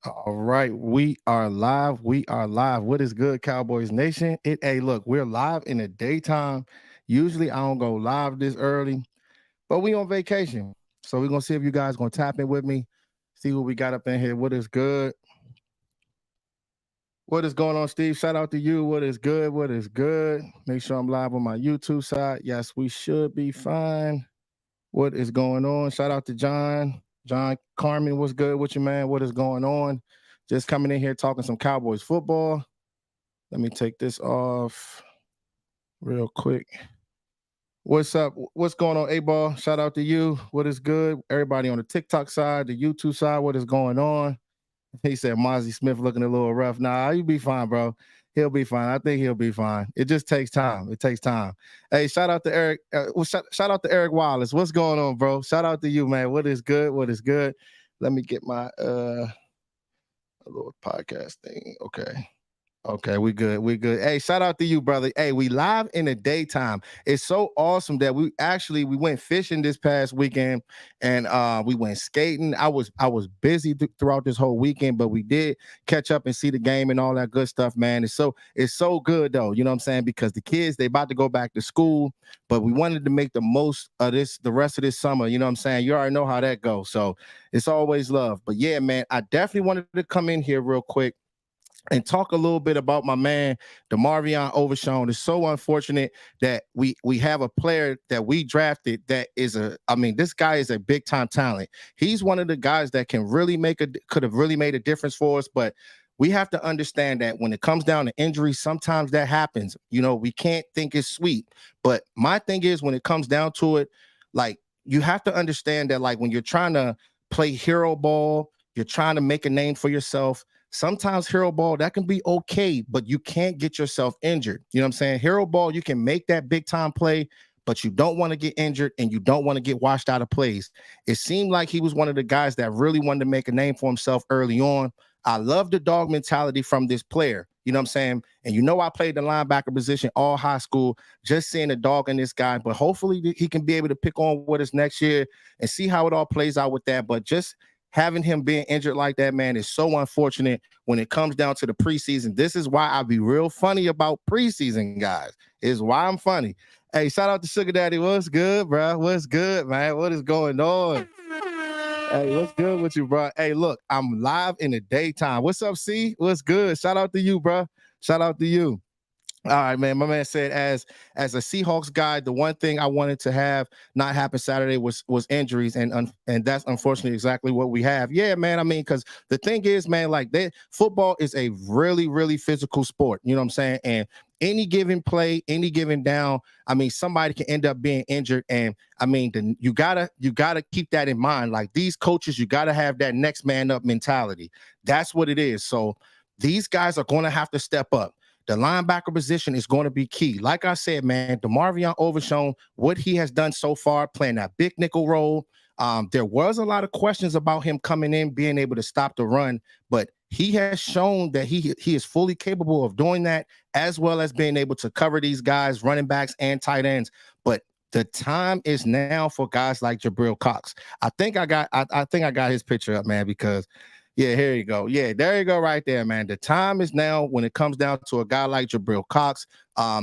All right, we are live. We are live. What is good, Cowboys Nation? Hey, look, we're live in the daytime. Usually, I don't go live this early, but we on vacation, so we're gonna see if you guys gonna tap in with me, see what we got up in here. What is good? What is going on, Steve? Shout out to you. What is good? What is good? Make sure I'm live on my YouTube side. Yes, we should be fine. What is going on? Shout out to John. John Carmen, what's good with you, man? What is going on? Just coming in here talking some Cowboys football. Let me take this off real quick. What's up? What's going on, A-Ball? Shout out to you. What is good? Everybody on the TikTok side, the YouTube side, what is going on? He said Mozzie Smith looking a little rough. Nah, you'll be fine, bro. He'll be fine. I think he'll be fine. It just takes time. It takes time. Hey, shout out to Eric. Shout out to Eric Wallace. What's going on, bro? Shout out to you, man. What is good? What is good? Let me get my a little podcast thing. Okay. Okay, we good. We good. Hey, shout out to you, brother. Hey, we live in the daytime. It's so awesome that we went fishing this past weekend and we went skating. I was busy throughout this whole weekend, but we did catch up and see the game and all that good stuff, man. It's so good though, you know what I'm saying? Because the kids they about to go back to school, but we wanted to make the most of the rest of this summer, you know what I'm saying? You already know how that goes. So it's always love. But yeah, man, I definitely wanted to come in here real quick and talk a little bit about my man, DeMarvion Overshown. It's so unfortunate that we have a player that we drafted that is this guy is a big time talent. He's one of the guys that could have really made a difference for us, but we have to understand that when it comes down to injuries, sometimes that happens. You know, we can't think it's sweet. But my thing is when it comes down to it, like you have to understand that like when you're trying to play hero ball, you're trying to make a name for yourself. Sometimes hero ball that can be okay, but you can't get yourself injured. You know what I'm saying? Hero ball, you can make that big time play, but you don't want to get injured and you don't want to get washed out of plays. It seemed like he was one of the guys that really wanted to make a name for himself early on. I love the dog mentality from this player. You know what I'm saying? And you know, I played the linebacker position all high school, just seeing the dog in this guy. But hopefully he can be able to pick on with us next year and see how it all plays out with that. But just having him being injured like that, man, is so unfortunate when it comes down to the preseason. This is why I be real funny about preseason, guys. Is why I'm funny. Hey, shout out to Sugar Daddy. What's good, bro? What's good, man? What is going on? Hey, what's good with you, bro? Hey, look, I'm live in the daytime. What's up, C? What's good? Shout out to you, bro. Shout out to you. All right, man. My man said, as a Seahawks guy, the one thing I wanted to have not happen Saturday was injuries, and that's unfortunately exactly what we have. Yeah, man. I mean, because the thing is, man, like that football is a really, really physical sport. You know what I'm saying? And any given play, any given down, I mean, somebody can end up being injured, and I mean, you gotta keep that in mind. Like these coaches, you gotta have that next man up mentality. That's what it is. So these guys are going to have to step up. The linebacker position is going to be key. Like I said, man, DeMarvion Overshown, what he has done so far, playing that big nickel role. There was a lot of questions about him coming in, being able to stop the run, but he has shown that he is fully capable of doing that, as well as being able to cover these guys, running backs and tight ends. But the time is now for guys like Jabril Cox. I think I got his picture up, man, because yeah, here you go. Yeah, there you go, right there, man. The time is now when it comes down to a guy like Jabril Cox.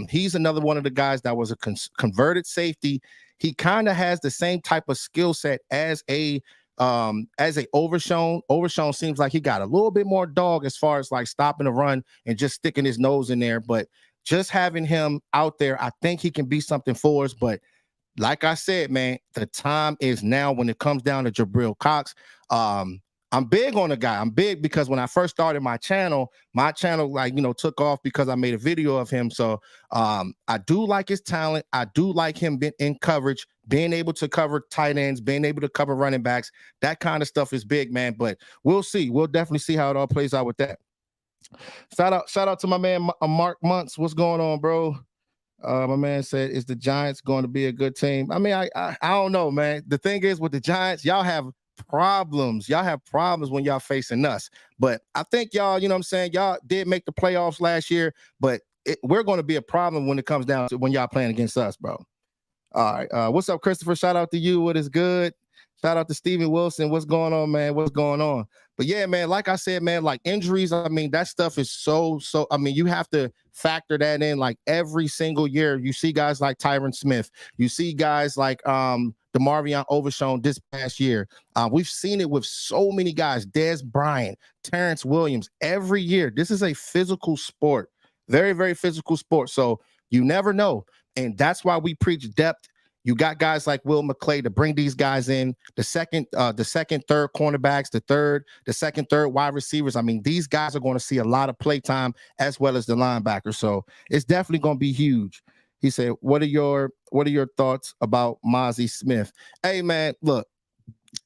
He's another one of the guys that was a converted safety. He kind of has the same type of skill set as a Overshown. Overshown seems like he got a little bit more dog as far as like stopping the run and just sticking his nose in there. But just having him out there, I think he can be something for us. But like I said, man, the time is now when it comes down to Jabril Cox. I'm big on the guy. I'm big because when I first started my channel like, took off because I made a video of him. So I do like his talent. I do like him being in coverage, being able to cover tight ends, being able to cover running backs. That kind of stuff is big, man. But we'll see. We'll definitely see how it all plays out with that. Shout out to my man Mark Muntz. What's going on, bro? My man said, "Is the Giants going to be a good team?" I mean, I don't know, man. The thing is with the Giants, y'all have problems. Y'all have problems when y'all facing us. But I think y'all, you know what I'm saying, y'all did make the playoffs last year, but we're going to be a problem when it comes down to when y'all playing against us, bro. All right. What's up, Christopher? Shout out to you. What is good? Shout out to Steven Wilson. What's going on, man? What's going on? But yeah, man, like I said, man, like injuries, I mean, that stuff is so, I mean, you have to factor that in like every single year. You see guys like Tyron Smith. You see guys like DeMarvion Overshown this past year. We've seen it with so many guys, Dez Bryant, Terrence Williams, every year. This is a physical sport, very, very physical sport. So you never know. And that's why we preach depth. You got guys like Will McClay to bring these guys in, the second, third cornerbacks, the second, third wide receivers. I mean, these guys are going to see a lot of play time as well as the linebackers. So it's definitely going to be huge. He said, what are your thoughts about Mozzie Smith? Hey, man, look,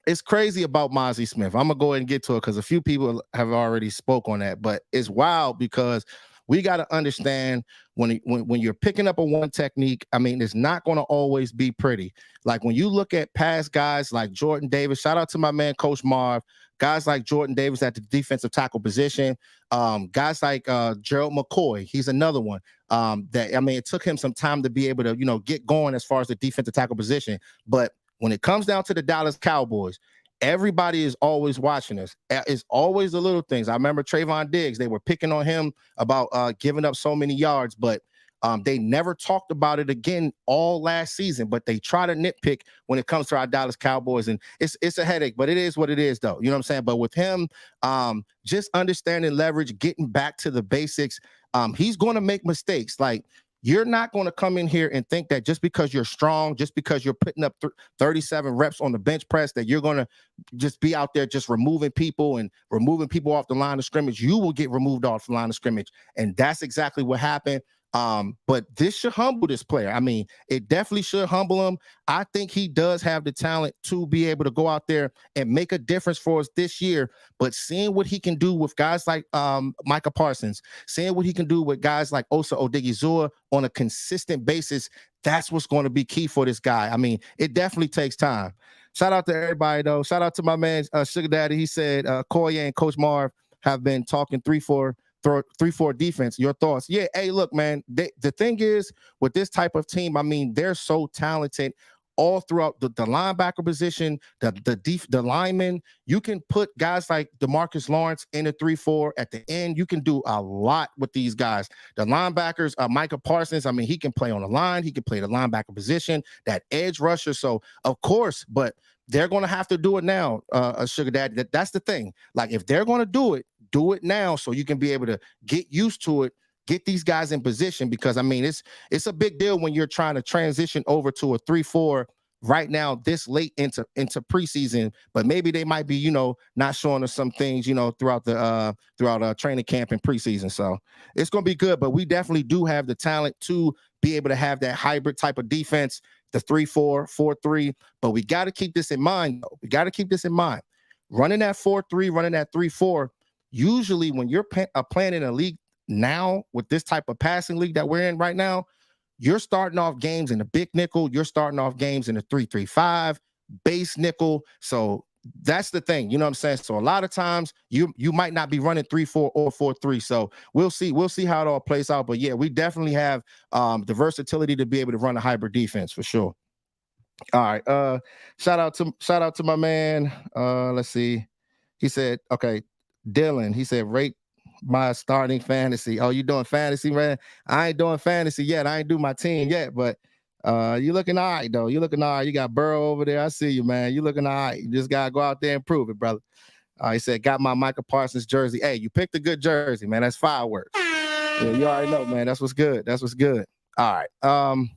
it's crazy about Mozzie Smith. I'm going to go ahead and get to it because a few people have already spoke on that. But it's wild because we got to understand when you're picking up a one technique, I mean, it's not going to always be pretty. Like when you look at past guys like Jordan Davis, shout out to my man, Coach Marv, guys like Jordan Davis at the defensive tackle position, guys like Gerald McCoy, he's another one that, I mean, it took him some time to be able to, get going as far as the defensive tackle position. But when it comes down to the Dallas Cowboys, everybody is always watching us. It's always the little things. I remember Trayvon Diggs, they were picking on him about giving up so many yards, but they never talked about it again all last season, but they try to nitpick when it comes to our Dallas Cowboys, and it's a headache, but it is what it is, though. You know what I'm saying? But with him, just understanding leverage, getting back to the basics, he's going to make mistakes. Like, you're not going to come in here and think that just because you're strong, just because you're putting up 37 reps on the bench press, that you're going to just be out there just removing people off the line of scrimmage. You will get removed off the line of scrimmage. And that's exactly what happened. But this should humble this player. I mean, it definitely should humble him. I think he does have the talent to be able to go out there and make a difference for us this year. But seeing what he can do with guys like Micah Parsons, seeing what he can do with guys like Osa Odigizua on a consistent basis, that's what's going to be key for this guy. I mean, it definitely takes time. Shout out to everybody, though. Shout out to my man, Sugar Daddy. He said Koye and Coach Marv have been talking 3-4 defense. Your thoughts? Yeah. Hey, look, man, the thing is with this type of team, I mean, they're so talented all throughout the linebacker position, the linemen. You can put guys like DeMarcus Lawrence in a 3-4 at the end. You can do a lot with these guys. The linebackers, Micah Parsons, I mean, he can play on the line. He can play the linebacker position, that edge rusher. So, of course, but they're going to have to do it now, Sugar Daddy. That's the thing. Like, if they're going to do it now so you can be able to get used to it, get these guys in position, because, I mean, it's a big deal when you're trying to transition over to a 3-4 right now this late into preseason, but maybe they might be, not showing us some things, throughout training camp and preseason. So it's going to be good, but we definitely do have the talent to be able to have that hybrid type of defense, the 3-4, 4-3, but we got to keep this in mind, though. We got to keep this in mind. Running that 4-3, running that 3-4, usually when you're playing in a league now with this type of passing league that we're in right now, you're starting off games in the big nickel. You're starting off games in the 3-3-5, base nickel. So that's the thing. You know what I'm saying? So a lot of times you might not be running 3-4 or 4-3. So we'll see. We'll see how it all plays out. But yeah, we definitely have the versatility to be able to run a hybrid defense for sure. All right. Shout out to my man. Let's see. He said, okay, Dylan. He said, rate my starting fantasy. Oh, you doing fantasy, man? I ain't doing fantasy yet. I ain't do my team yet, but you looking all right, though. You looking all right. You got Burrow over there. I see you, man. You looking all right. You just gotta go out there and prove it, brother. He said, got my Micah Parsons jersey. Hey, you picked a good jersey, man. That's fireworks. Yeah, you already know, man. That's what's good. That's what's good. All right.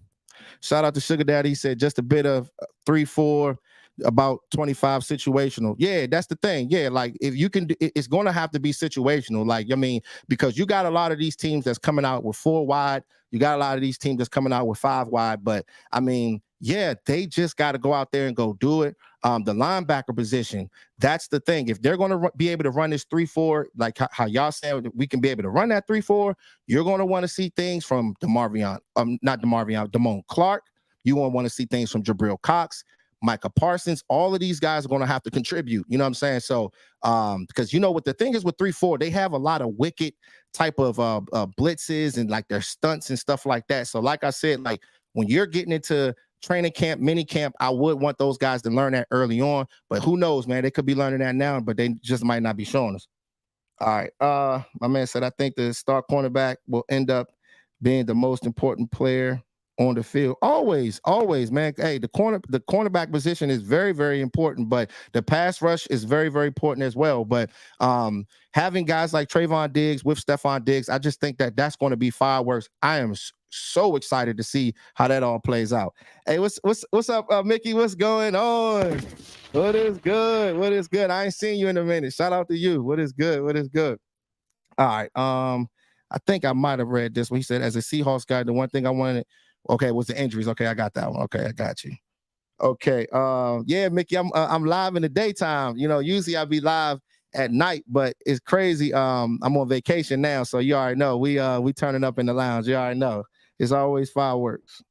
Shout out to Sugar Daddy. He said just a bit of 3-4, about 25 situational. Yeah, that's the thing. Yeah, like if you can, it's going to have to be situational. Like, I mean, because you got a lot of these teams that's coming out with 4 wide. You got a lot of these teams that's coming out with 5 wide. But I mean, yeah, they just got to go out there and go do it. The linebacker position, that's the thing. If they're going to be able to run this 3-4, like how y'all said we can be able to run that 3-4, you're going to want to see things from Damone Clark. You won't want to see things from Jabril Cox, Micah Parsons. All of these guys are going to have to contribute. You know what I'm saying? So, because what the thing is with 3-4, they have a lot of wicked type of blitzes and like their stunts and stuff like that. So, like I said, like when you're getting into training camp, mini camp, I would want those guys to learn that early on. But who knows, man? They could be learning that now, but they just might not be showing us. All right. My man said, I think the star cornerback will end up being the most important player on the field. Always, man. Hey, the cornerback position is very, very important, but the pass rush is very, very important as well. But having guys like Trayvon Diggs with Stephon Diggs, I just think that that's going to be fireworks. I am so excited to see how that all plays out. Hey, what's up, Mickey? What's going on? What is good? What is good? I ain't seen you in a minute. Shout out to you. What is good? What is good? All right. I think I might have read this one. He said, as a Seahawks guy, the one thing I wanted, okay, was the injuries. Okay, I got that one. Okay, I got you. Okay. Yeah, Mickey, I'm live in the daytime. You know, usually I'll be live at night, but it's crazy. I'm on vacation now, so you already know we turning up in the lounge. You already know it's always fireworks.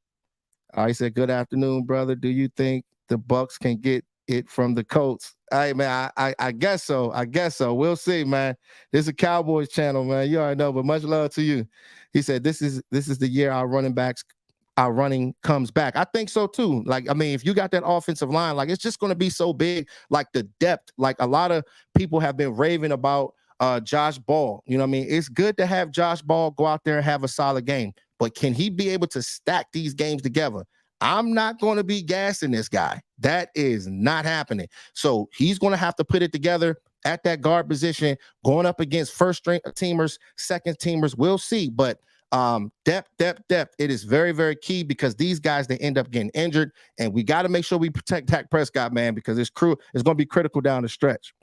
He said, good afternoon, brother. Do you think the Bucks can get it from the Colts? Hey, man, I guess so. I guess so. We'll see, man. This is a Cowboys channel, man. You already know, but much love to you. He said, this is the year our running comes back. I think so too. Like, I mean, if you got that offensive line, like it's just going to be so big, like the depth, like a lot of people have been raving about Josh Ball. You know what I mean? It's good to have Josh Ball go out there and have a solid game, but can he be able to stack these games together? I'm not going to be gassing this guy. That is not happening. So he's going to have to put it together at that guard position, going up against first string teamers, second teamers. We'll see. But depth. It is very, very key because these guys, they end up getting injured, and we got to make sure we protect Dak Prescott, man, because it's going to be critical down the stretch.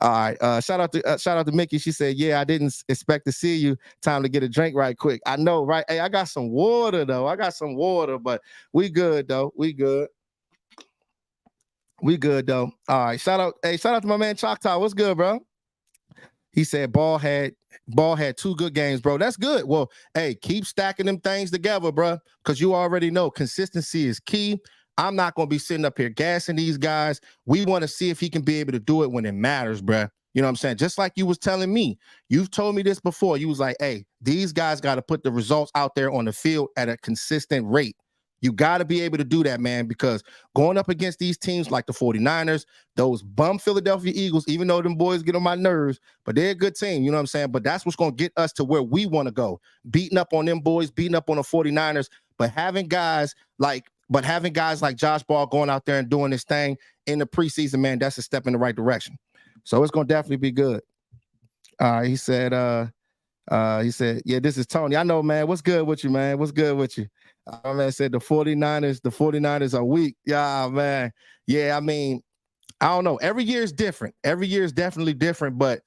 All right. Shout out to Mickey. She said, yeah, I didn't expect to see you. Time to get a drink right quick. I know, right? Hey, I got some water, though. But we good, though. We good, though. All right. Shout out to my man Choctaw. What's good, bro? He said Ball had 2 good games, bro. That's good. Well, hey, keep stacking them things together, bro, because you already know consistency is key. I'm not going to be sitting up here gassing these guys. We want to see if he can be able to do it when it matters, bro. You know what I'm saying? Just like you was telling me. You've told me this before. You was like, hey, these guys got to put the results out there on the field at a consistent rate. You got to be able to do that, man, because going up against these teams like the 49ers, those bum Philadelphia Eagles, even though them boys get on my nerves, but they're a good team, you know what I'm saying? But that's what's going to get us to where we want to go. Beating up on them boys, beating up on the 49ers, but having guys like Josh Ball going out there and doing this thing in the preseason, man, that's a step in the right direction. So it's going to definitely be good. He said, yeah, this is Tony. I know, man. What's good with you, man? What's good with you? Man said the 49ers are weak. Yeah, man. Yeah, I mean, I don't know. Every year is different. Every year is definitely different, but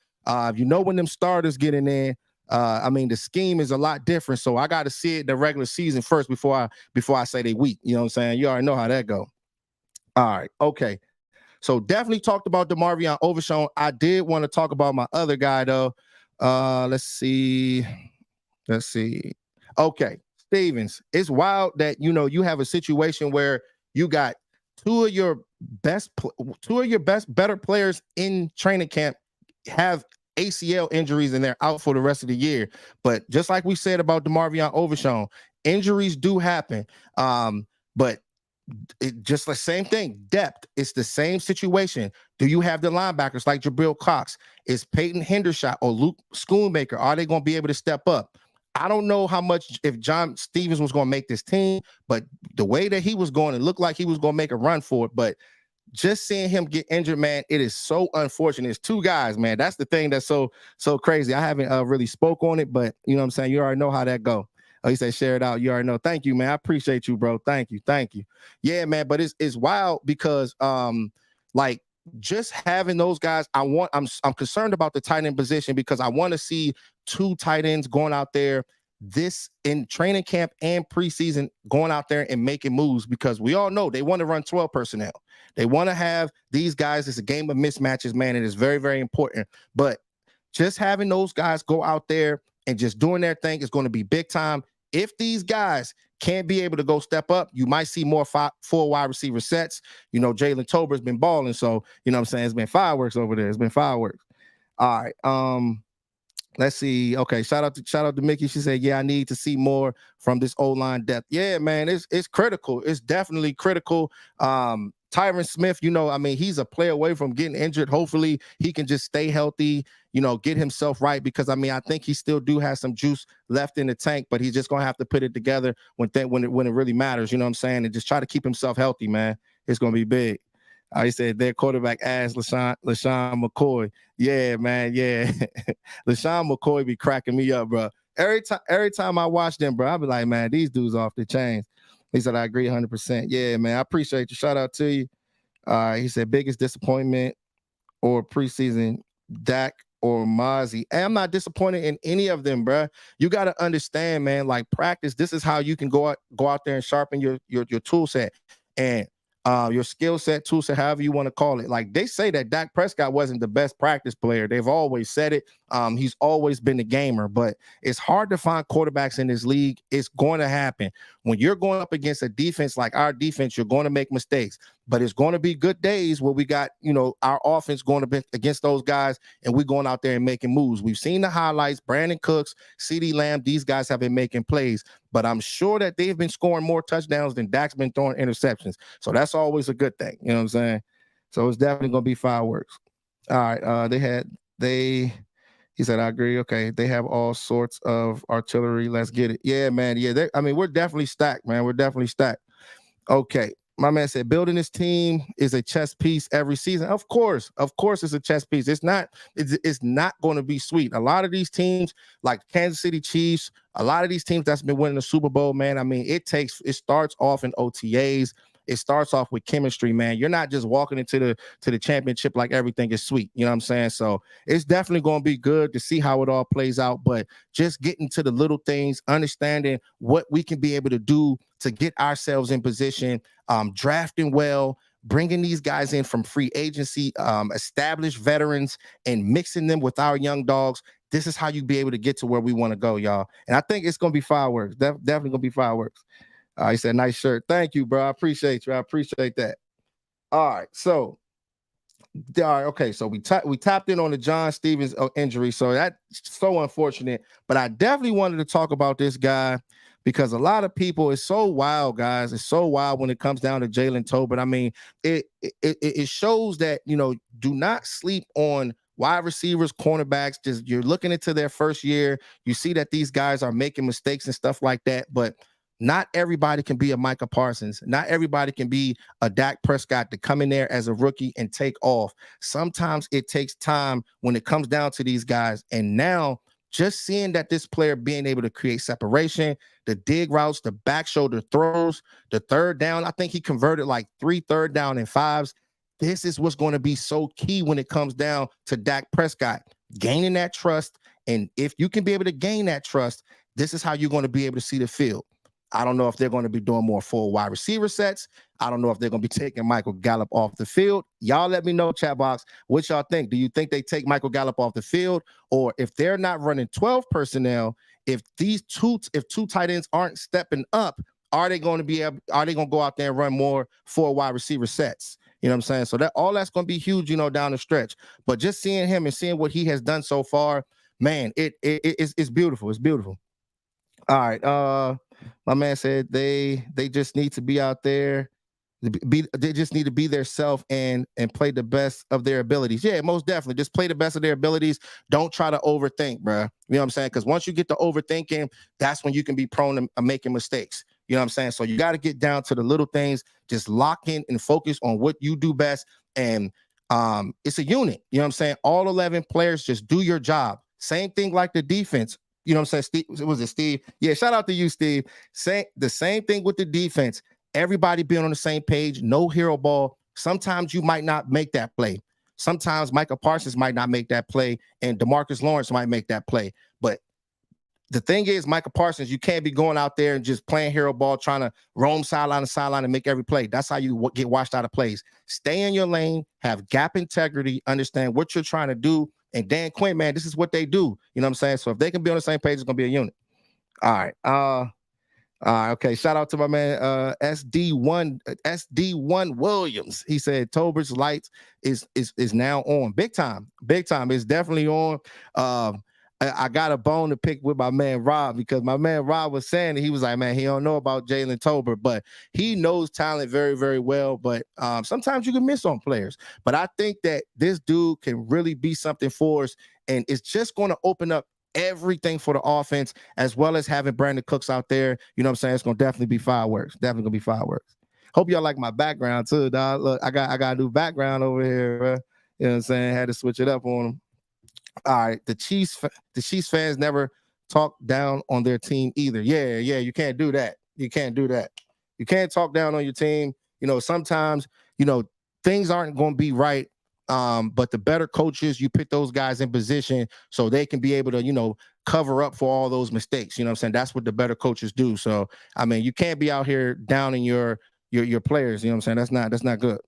you know when them starters get in there, I mean, the scheme is a lot different. So I got to see it in the regular season first before I say they weak. You know what I'm saying? You already know how that go. All right. Okay. So definitely talked about DeMarvion Overshown. I did want to talk about my other guy, though. Let's see. Okay. Stevens. It's wild that, you know, you have a situation where you got two of your better players in training camp have ACL injuries and they're out for the rest of the year. But just like we said about DeMarvion Overshown, injuries do happen. But it just the same thing. Depth. It's the same situation. Do you have the linebackers like Jabril Cox? Is Peyton Hendershot or Luke Schoonmaker? Are they going to be able to step up? I don't know how much if John Stevens was going to make this team, but the way that he was going, it looked like he was going to make a run for it. But just seeing him get injured, man, it is so unfortunate. It's 2 guys, man. That's the thing that's so crazy. I haven't really spoke on it, but you know what I'm saying? You already know how that go. He said, share it out. You already know. Thank you, man. I appreciate you, bro. Thank you. Yeah, man. But it's wild because like just having those guys, I'm concerned about the tight end position because I want to see 2 tight ends going out there this in training camp and preseason, going out there and making moves because we all know they want to run 12 personnel. They want to have these guys. It's a game of mismatches, man. It is very, very important. But just having those guys go out there and just doing their thing is going to be big time. If these guys can't be able to go step up, you might see more 4 wide receiver sets. You know, Jalen Tolbert's been balling. So, you know what I'm saying? It's been fireworks over there. It's been fireworks. All right. Let's see. Okay, shout out to Mickey. She said, "Yeah, I need to see more from this O-line depth." Yeah, man, it's critical. It's definitely critical. Tyron Smith, I mean, he's a play away from getting injured. Hopefully, he can just stay healthy. Get himself right because I mean, I think he still do have some juice left in the tank, but he's just gonna have to put it together when it really matters. You know what I'm saying? And just try to keep himself healthy, man. It's gonna be big. He said their quarterback as LaShawn McCoy. Yeah, man. Yeah. LaShawn McCoy be cracking me up, bro. Every time I watch them, bro, I be like, man, these dudes off the chains. He said, I agree 100%. Yeah, man. I appreciate you. Shout out to you. He said, biggest disappointment or preseason, Dak or Mozzie. Hey, I'm not disappointed in any of them, bro. You got to understand, man, like practice, this is how you can go out there and sharpen your tool set. And your skill set, tool set, however you want to call it. Like they say that Dak Prescott wasn't the best practice player. They've always said it. He's always been a gamer, but it's hard to find quarterbacks in this league. It's going to happen. When you're going up against a defense like our defense, you're going to make mistakes, but it's going to be good days where we got, our offense going to be against those guys and we're going out there and making moves. We've seen the highlights, Brandon Cooks, CeeDee Lamb, these guys have been making plays, but I'm sure that they've been scoring more touchdowns than Dak's been throwing interceptions. So that's always a good thing. You know what I'm saying? So it's definitely going to be fireworks. All right. He said, I agree. Okay. They have all sorts of artillery. Let's get it. Yeah, man. Yeah. We're definitely stacked, man. We're definitely stacked. Okay. My man said, building this team is a chess piece every season. Of course, it's a chess piece. It's not going to be sweet. A lot of these teams, like Kansas City Chiefs, a lot of these teams that's been winning the Super Bowl, man. I mean, it starts off in OTAs. It starts off with chemistry, man. You're not just walking into the championship like everything is sweet. You know what I'm saying? So it's definitely going to be good to see how it all plays out. But just getting to the little things, understanding what we can be able to do to get ourselves in position, drafting well, bringing these guys in from free agency, established veterans, and mixing them with our young dogs. This is how you be able to get to where we want to go, y'all. And I think it's going to be fireworks. Definitely going to be fireworks. He said, nice shirt. Thank you, bro. I appreciate you. I appreciate that. All right. So, okay. So we tapped in on the John Stevens injury. So that's so unfortunate. But I definitely wanted to talk about this guy because a lot of people, it's so wild, guys. It's so wild when it comes down to Jalen Tolbert. I mean, it shows that, do not sleep on wide receivers, cornerbacks. Just you're looking into their first year. You see that these guys are making mistakes and stuff like that. But not everybody can be a Micah Parsons. Not everybody can be a Dak Prescott to come in there as a rookie and take off. Sometimes it takes time when it comes down to these guys. And now just seeing that this player being able to create separation, the dig routes, the back shoulder throws, the third down, I think he converted like 3 third down and 5s. This is what's going to be so key when it comes down to Dak Prescott, gaining that trust. And if you can be able to gain that trust, this is how you're going to be able to see the field. I don't know if they're going to be doing more full wide receiver sets. I don't know if they're going to be taking Michael Gallup off the field. Y'all let me know, chat box, what y'all think. Do you think they take Michael Gallup off the field? Or if they're not running 12 personnel, if two tight ends aren't stepping up, are they going to go out there and run more full wide receiver sets? You know what I'm saying? So that's going to be huge, down the stretch. But just seeing him and seeing what he has done so far, man, it's beautiful. It's beautiful. All right. My man said they just need to be out there. They just need to be their self and play the best of their abilities. Yeah, most definitely. Just play the best of their abilities. Don't try to overthink, bro. You know what I'm saying? Because once you get to overthinking, that's when you can be prone to making mistakes. You know what I'm saying? So you got to get down to the little things. Just lock in and focus on what you do best. And it's a unit. You know what I'm saying? All 11 players just do your job. Same thing like the defense. You know what I'm saying? Steve, was it Steve? Yeah, shout out to you, Steve. The same thing with the defense. Everybody being on the same page, no hero ball. Sometimes you might not make that play. Sometimes Micah Parsons might not make that play, and DeMarcus Lawrence might make that play. But the thing is, Micah Parsons, you can't be going out there and just playing hero ball, trying to roam sideline to sideline and make every play. That's how you get washed out of plays. Stay in your lane, have gap integrity, understand what you're trying to do. And Dan Quinn, man, this is what they do. You know what I'm saying? So if they can be on the same page, it's going to be a unit. All right. Okay. Shout out to my man, SD1 Williams. He said Tolbert's lights is now on. Big time. It's definitely on. I got a bone to pick with my man Rob, because my man Rob was saying that he was like, man, he don't know about Jalen Tolbert, but he knows talent very, very well. But sometimes you can miss on players. But I think that this dude can really be something for us, and it's just going to open up everything for the offense, as well as having Brandon Cooks out there. You know what I'm saying? It's going to definitely be fireworks. Definitely going to be fireworks. Hope y'all like my background too, dog. Look, I got a new background over here, bro. You know what I'm saying? Had to switch it up on them. All right, the Chiefs fans never talk down on their team either. Yeah, you can't do that. You can't do that. You can't talk down on your team. Sometimes, things aren't going to be right. But the better coaches, you put those guys in position so they can be able to, cover up for all those mistakes. You know what I'm saying? That's what the better coaches do. So, I mean, you can't be out here downing your players. You know what I'm saying? That's not good.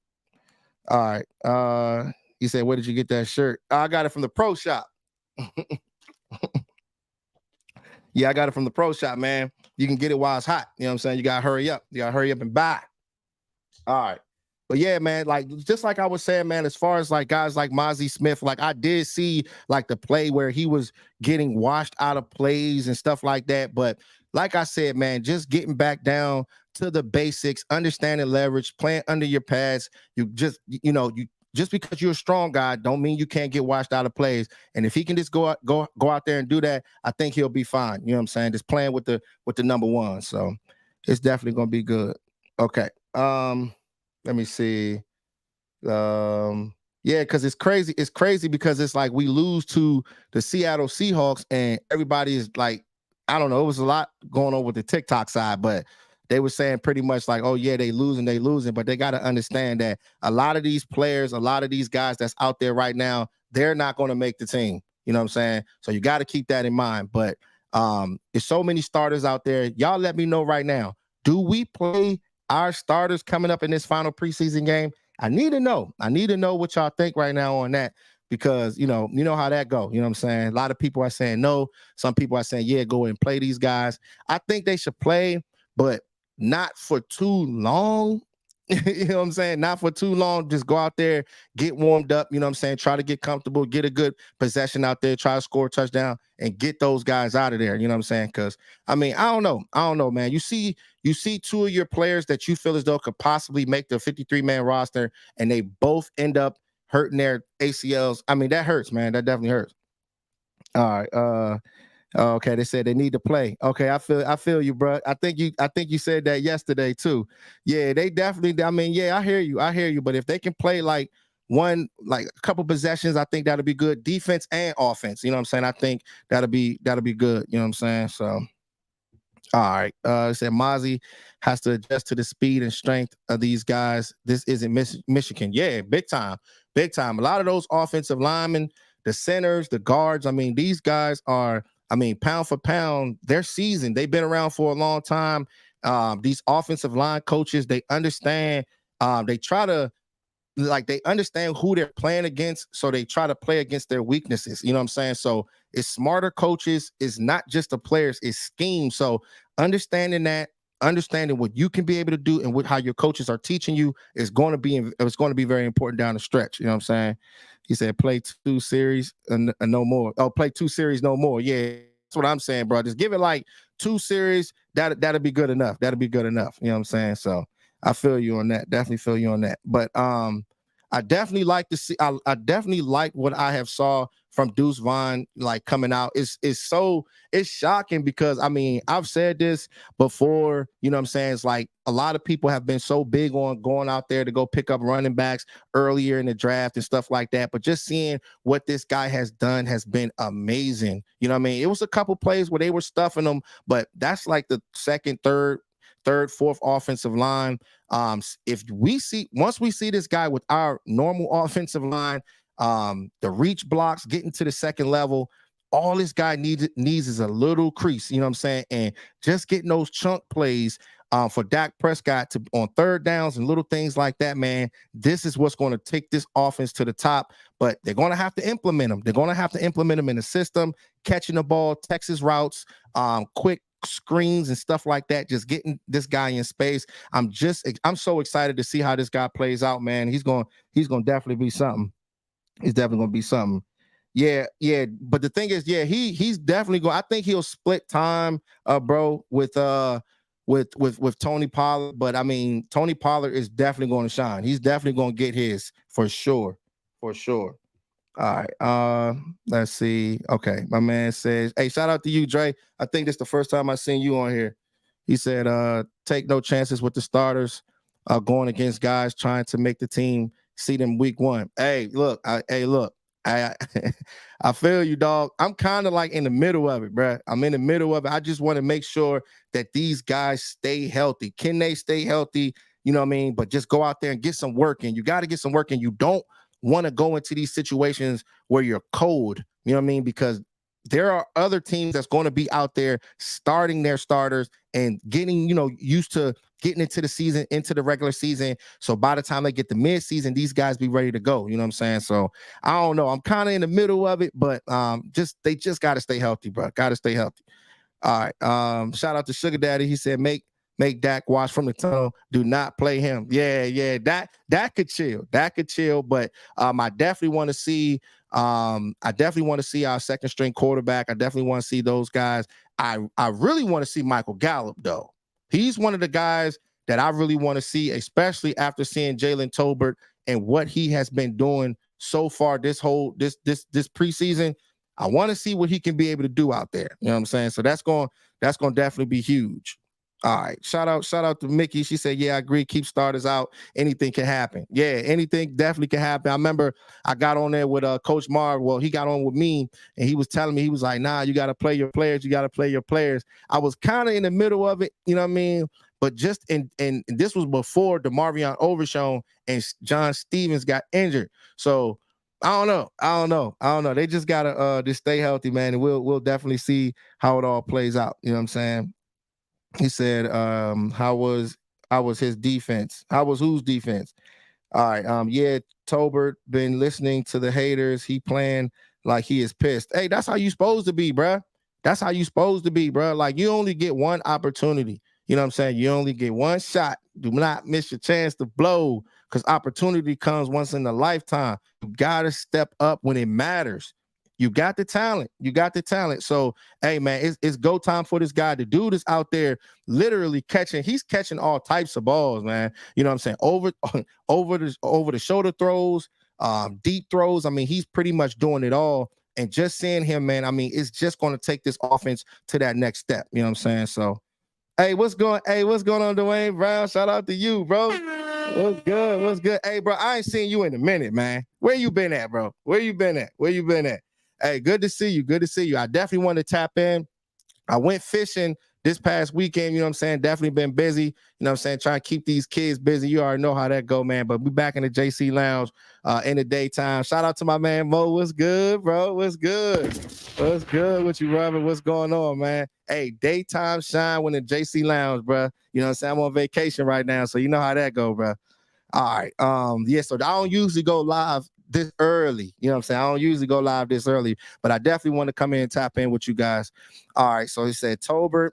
All right. He said, where did you get that shirt? I got it from the pro shop. Yeah, I got it from the pro shop, man. You can get it while it's hot. You know what I'm saying? You got to hurry up. You got to hurry up and buy. All right. But yeah, man, like just like I was saying, man, as far as like guys like Mozzie Smith, like I did see like the play where he was getting washed out of plays and stuff like that. But like I said, man, just getting back down to the basics, understanding leverage, playing under your pads. You just because you're a strong guy, don't mean you can't get washed out of plays. And if he can just go out there and do that, I think he'll be fine. You know what I'm saying? Just playing with the number one. So it's definitely gonna be good. Okay. Let me see. Yeah, because it's crazy. It's crazy because it's like we lose to the Seattle Seahawks, and everybody is like, I don't know. It was a lot going on with the TikTok side, but they were saying pretty much like, oh yeah, they losing. But they got to understand that a lot of these players, a lot of these guys that's out there right now, they're not going to make the team. You know what I'm saying? So you got to keep that in mind. But there's so many starters out there. Y'all let me know right now. Do we play our starters coming up in this final preseason game? I need to know. I need to know what y'all think right now on that, because you know how that go. You know what I'm saying? A lot of people are saying no. Some people are saying, yeah, go and play these guys. I think they should play, but not for too long. You know what I'm saying? Not for too long. Just go out there, get warmed up. You know what I'm saying? Try to get comfortable, get a good possession out there, try to score a touchdown, and get those guys out of there. You know what I'm saying? Because I mean, I don't know, man. You see two of your players that you feel as though could possibly make the 53-man roster, and they both end up hurting their ACLs. I mean, that hurts, man. That definitely hurts. All right. Okay, they said they need to play. Okay, I feel you, bro. I think you said that yesterday too. Yeah, they definitely. I mean, yeah, I hear you. But if they can play like a couple possessions, I think that'll be good. Defense and offense. You know what I'm saying? I think that'll be good. You know what I'm saying? So. All right. It said Mozzie has to adjust to the speed and strength of these guys. This isn't Michigan. Yeah, big time. Big time. A lot of those offensive linemen, the centers, the guards, I mean, these guys are, I mean, pound for pound, they're seasoned. They've been around for a long time. These offensive line coaches, they understand. They try to, like, they understand who they're playing against, so they try to play against their weaknesses. You know what I'm saying? So it's smarter coaches. It's not just the players, it's scheme. So understanding what you can be able to do and how your coaches are teaching you is going to be very important down the stretch. You know what I'm saying? He said, play 2 series and no more. Oh, play 2 series, no more. Yeah, that's what I'm saying, bro. Just give it like 2 series. That'll be good enough. That'll be good enough. You know what I'm saying? So I feel you on that. Definitely feel you on that. But I definitely like to see. I definitely like what I have saw from Deuce Vaughn, like coming out. It's shocking because I mean, I've said this before. You know what I'm saying? It's like a lot of people have been so big on going out there to go pick up running backs earlier in the draft and stuff like that. But just seeing what this guy has done has been amazing. You know what I mean? It was a couple plays where they were stuffing them, but that's like the second, third, fourth offensive line. Once we see this guy with our normal offensive line, the reach blocks, getting to the second level, all this guy needs is a little crease, you know what I'm saying? And just getting those chunk plays for Dak Prescott on third downs and little things like that, man. This is what's going to take this offense to the top, but they're going to have to implement them. They're going to have to implement them in the system, catching the ball, Texas routes, quick screens and stuff like that, just getting this guy in space. I'm so excited to see how this guy plays out, man. He's going to definitely be something. He's definitely going to be something. Yeah. But the thing is, yeah, he's definitely going. I think he'll split time, bro, with Tony Pollard. But I mean, Tony Pollard is definitely going to shine. He's definitely going to get his for sure, for sure. All right. Let's see. Okay, my man says, "Hey, shout out to you, Dre. I think this is the first time I seen you on here." He said, "Take no chances with the starters, going against guys trying to make the team see them week one." Look. I I feel you, dog. I'm kind of like in the middle of it, bro. I'm in the middle of it. I just want to make sure that these guys stay healthy. Can they stay healthy? You know what I mean? But just go out there and get some work in. You got to get some work in. You don't want to go into these situations where you're cold, you know what I mean? Because there are other teams that's going to be out there starting their starters and getting, used to getting into the season, into the regular season. So by the time they get to mid-season, these guys be ready to go. You know what I'm saying? So I don't know. I'm kind of in the middle of it, but they just got to stay healthy, bro. Got to stay healthy. All right. Shout out to Sugar Daddy. He said, make Dak watch from the tunnel. Do not play him. Yeah. That could chill. That could chill. But I definitely want to see. I definitely want to see our second string quarterback. I definitely want to see those guys. I really want to see Michael Gallup though. He's one of the guys that I really want to see, especially after seeing Jalen Tolbert and what he has been doing so far this preseason. I want to see what he can be able to do out there. You know what I'm saying? So that's going to definitely be huge. All right. Shout out to Mickey. She said, yeah, I agree. Keep starters out. Anything can happen. Yeah, anything definitely can happen. I remember I got on there with Coach Marv. Well, he got on with me and he was telling me, he was like, nah, you got to play your players. You got to play your players. I was kind of in the middle of it. You know what I mean? But just and this was before DeMarvion Overshown and John Stevens got injured. So I don't know. They just gotta just stay healthy, man. And we'll definitely see how it all plays out. You know what I'm saying? He said, how was his defense? How was whose defense? All right. Yeah, Tolbert been listening to the haters. He playing like he is pissed. Hey, that's how you supposed to be, bruh. That's how you supposed to be, bruh. Like you only get one opportunity. You know what I'm saying? You only get one shot. Do not miss your chance to blow because opportunity comes once in a lifetime. You gotta step up when it matters. You got the talent. You got the talent. So, hey, man, it's go time for this guy. The dude is out there literally he's catching all types of balls, man. You know what I'm saying? Over the shoulder throws, deep throws. I mean, he's pretty much doing it all. And just seeing him, man, I mean, it's just going to take this offense to that next step. You know what I'm saying? So, hey, what's going on, Dwayne Brown? Shout out to you, bro. What's good? What's good? Hey, bro, I ain't seen you in a minute, man. Where you been at, bro? Where you been at? Hey, good to see you. I definitely want to tap in. I went fishing this past weekend, you know what I'm saying? Definitely been busy, you know what I'm saying? Trying to keep these kids busy. You already know how that go, man. But we back in the JC Lounge in the daytime. Shout out to my man Mo. What's good, bro? What's good? What's good with you, Robert? What's going on, man? Hey, daytime shine when the JC Lounge, bro. You know what I'm saying? I'm on vacation right now, so you know how that go, bro. All right. Yeah, so I don't usually go live this early. You know what I'm saying? I don't usually go live this early, but I definitely want to come in and tap in with you guys. All right. So he said, Tolbert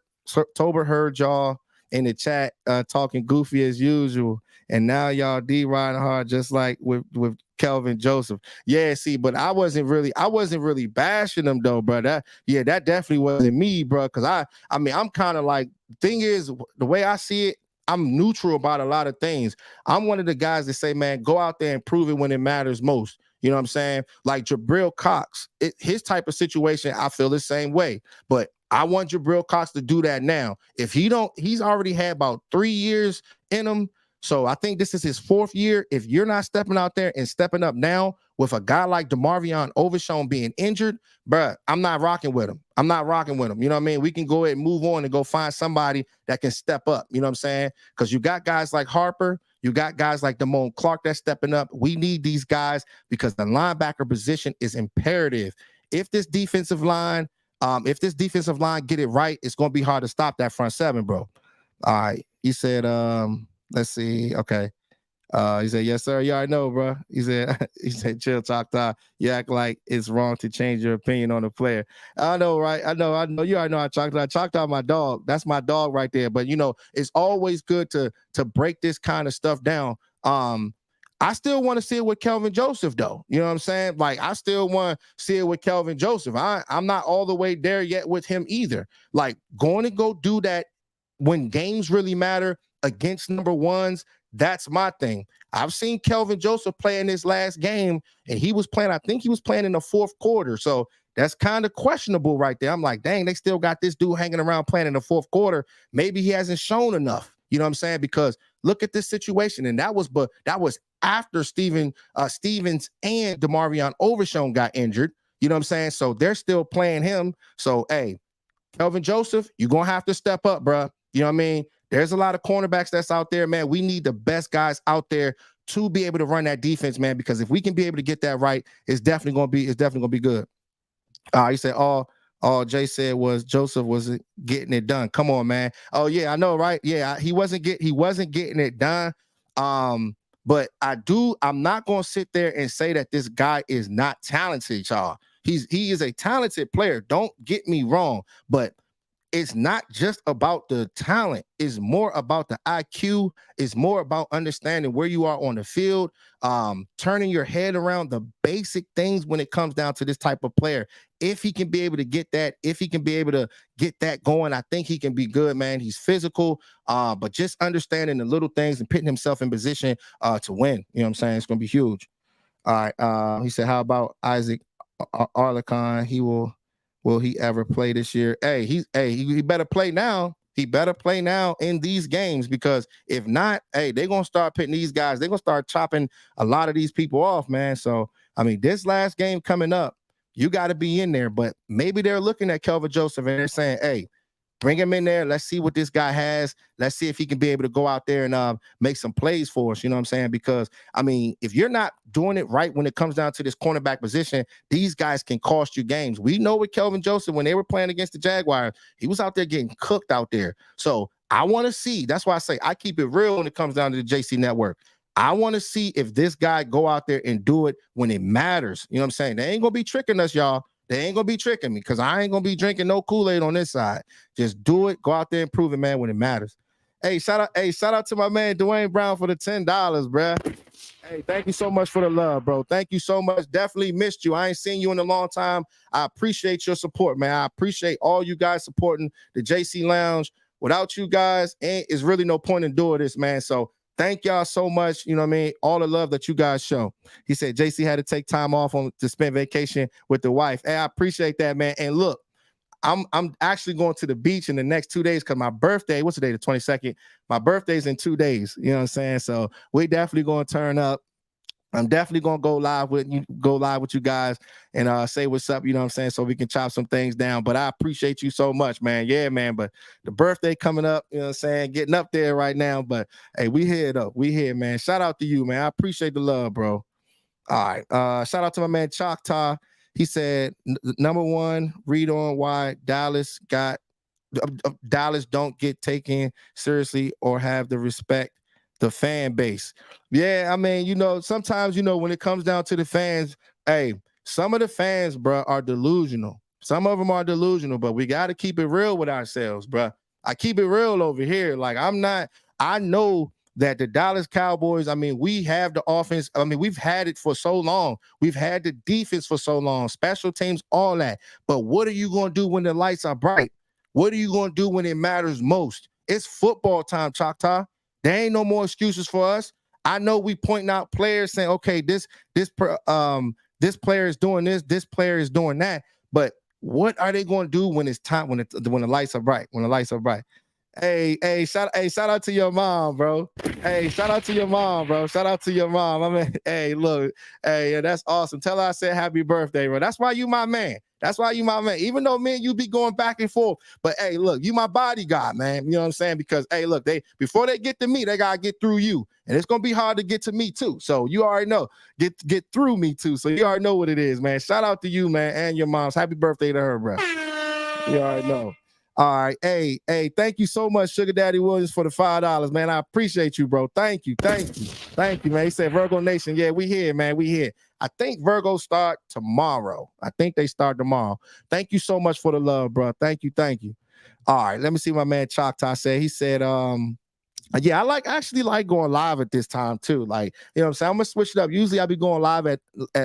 heard y'all in the chat talking goofy as usual. And now y'all riding hard just like with Kelvin Joseph. Yeah, see, but I wasn't really bashing them though, bro. That definitely wasn't me, bro. Cause I mean, I'm kind of like, thing is, the way I see it, I'm neutral about a lot of things. I'm one of the guys that say, man, go out there and prove it when it matters most. You know what I'm saying? Like Jabril Cox, his type of situation, I feel the same way. But I want Jabril Cox to do that now. If he's already had about 3 years in him. So I think this is his 4th year. If you're not stepping out there and stepping up now with a guy like DeMarvion Overshown being injured, bruh, I'm not rocking with him. You know what I mean? We can go ahead and move on and go find somebody that can step up. You know what I'm saying? Because you got guys like Harper. You got guys like Damone Clark that's stepping up. We need these guys because the linebacker position is imperative. If this defensive line get it right, it's going to be hard to stop that front seven, bro. All right. He said, let's see. Okay. He said, yes, sir. You already know, bro. He said, chill, talk. You act like it's wrong to change your opinion on a player. I know, right? I know. You already know I Choctaw my dog. That's my dog right there. But, you know, it's always good to break this kind of stuff down. I still want to see it with Kelvin Joseph, though. You know what I'm saying? Like, I still want to see it with Kelvin Joseph. I'm not all the way there yet with him either. Like, going to go do that when games really matter against number ones, that's my thing. I've seen Kelvin Joseph play in this last game, and he was playing, I think he was playing in the fourth quarter. So that's kind of questionable right there. I'm like, dang, they still got this dude hanging around playing in the fourth quarter. Maybe he hasn't shown enough. You know what I'm saying? Because look at this situation. And that was after Stevens and DeMarvion Overshown got injured. You know what I'm saying? So they're still playing him. So, hey, Kelvin Joseph, you're going to have to step up, bro. You know what I mean? There's a lot of cornerbacks that's out there, man. We need the best guys out there to be able to run that defense, man, because if we can be able to get that right, it's definitely going to be good. He said, all Jay said was Joseph wasn't getting it done. Come on, man. Oh, yeah, I know, right? Yeah, he wasn't getting it done. But I'm not going to sit there and say that this guy is not talented, y'all. He is a talented player. Don't get me wrong, but it's not just about the talent. It's more about the IQ. It's more about understanding where you are on the field, turning your head around the basic things when it comes down to this type of player. If he can be able to get that, going, I think he can be good, man. He's physical, but just understanding the little things and putting himself in position to win. You know what I'm saying? It's going to be huge. All right. He said, how about Isaac Arlecon? Will he ever play this year? He better play now. He better play now in these games, because if not, they're going to start putting these guys, they're going to start chopping a lot of these people off, man. So, I mean, this last game coming up, you got to be in there, but maybe they're looking at Kelvin Joseph and they're saying, hey, bring him in there. Let's see what this guy has. Let's see if he can be able to go out there and make some plays for us. You know what I'm saying? Because, I mean, if you're not doing it right when it comes down to this cornerback position, these guys can cost you games. We know with Kelvin Joseph, when they were playing against the Jaguars, he was out there getting cooked out there. So I want to see. That's why I say I keep it real when it comes down to the JC Network. I want to see if this guy go out there and do it when it matters. You know what I'm saying? They ain't going to be tricking us, y'all. They ain't going to be tricking me, because I ain't going to be drinking no Kool-Aid on this side. Just do it. Go out there and prove it, man, when it matters. Hey, shout out to my man Dwayne Brown for the $10, bruh. Hey, thank you so much for the love, bro. Thank you so much. Definitely missed you. I ain't seen you in a long time. I appreciate your support, man. I appreciate all you guys supporting the JC Lounge. Without you guys, it's really no point in doing this, man. So thank y'all so much. You know what I mean? All the love that you guys show. He said JC had to take time off to spend vacation with the wife. Hey, I appreciate that, man. And look, I'm actually going to the beach in the next 2 days, because my birthday, what's the day? The 22nd. My birthday's in 2 days. You know what I'm saying? So we definitely going to turn up. I'm definitely going to go live with you guys and say what's up, you know what I'm saying, so we can chop some things down. But I appreciate you so much, man. Yeah, man. But the birthday coming up, you know what I'm saying, getting up there right now. But hey, we here though. We here, man. Shout out to you, man. I appreciate the love, bro. All right. Shout out to my man Choctaw. He said, number one, read on why Dallas don't get taken seriously or have the respect the fan base. Yeah, I mean, sometimes, when it comes down to the fans, hey, some of the fans, bro, are delusional. Some of them are delusional, but we got to keep it real with ourselves, bro. I keep it real over here. Like, I know that the Dallas Cowboys, I mean, we have the offense. I mean, we've had it for so long. We've had the defense for so long, special teams, all that. But what are you going to do when the lights are bright? What are you going to do when it matters most? It's football time, Choctaw. There ain't no more excuses for us. I know we pointing out players saying, okay, this player is doing this player is doing that. But what are they going to do when it's time, when the lights are bright? When the lights are bright. Shout out to your mom, bro. Hey, shout out to your mom, bro. Shout out to your mom. I mean, hey, look, hey, that's awesome. Tell her I said happy birthday, bro. That's why you my man. That's why you my man. Even though me and you be going back and forth, but hey, look, you my bodyguard, man. You know what I'm saying? Because hey, look, before they get to me, they gotta get through you, and it's gonna be hard to get to me too. So you already know, get through me too. So you already know what it is, man. Shout out to you, man, and your mom's. Happy birthday to her, bro. You already know. All right. Hey, thank you so much, Sugar Daddy Williams, for the $5, man. I appreciate you, bro. Thank you, man. He said, Virgo Nation. Yeah, we here, man. We here. I think Virgo start tomorrow. I think they start tomorrow. Thank you so much for the love, bro. Thank you. All right. Let me see what my man Choctaw said. He said, Yeah, I actually like going live at this time too. Like, you know what I'm saying? I'm gonna switch it up. Usually I'll be going live at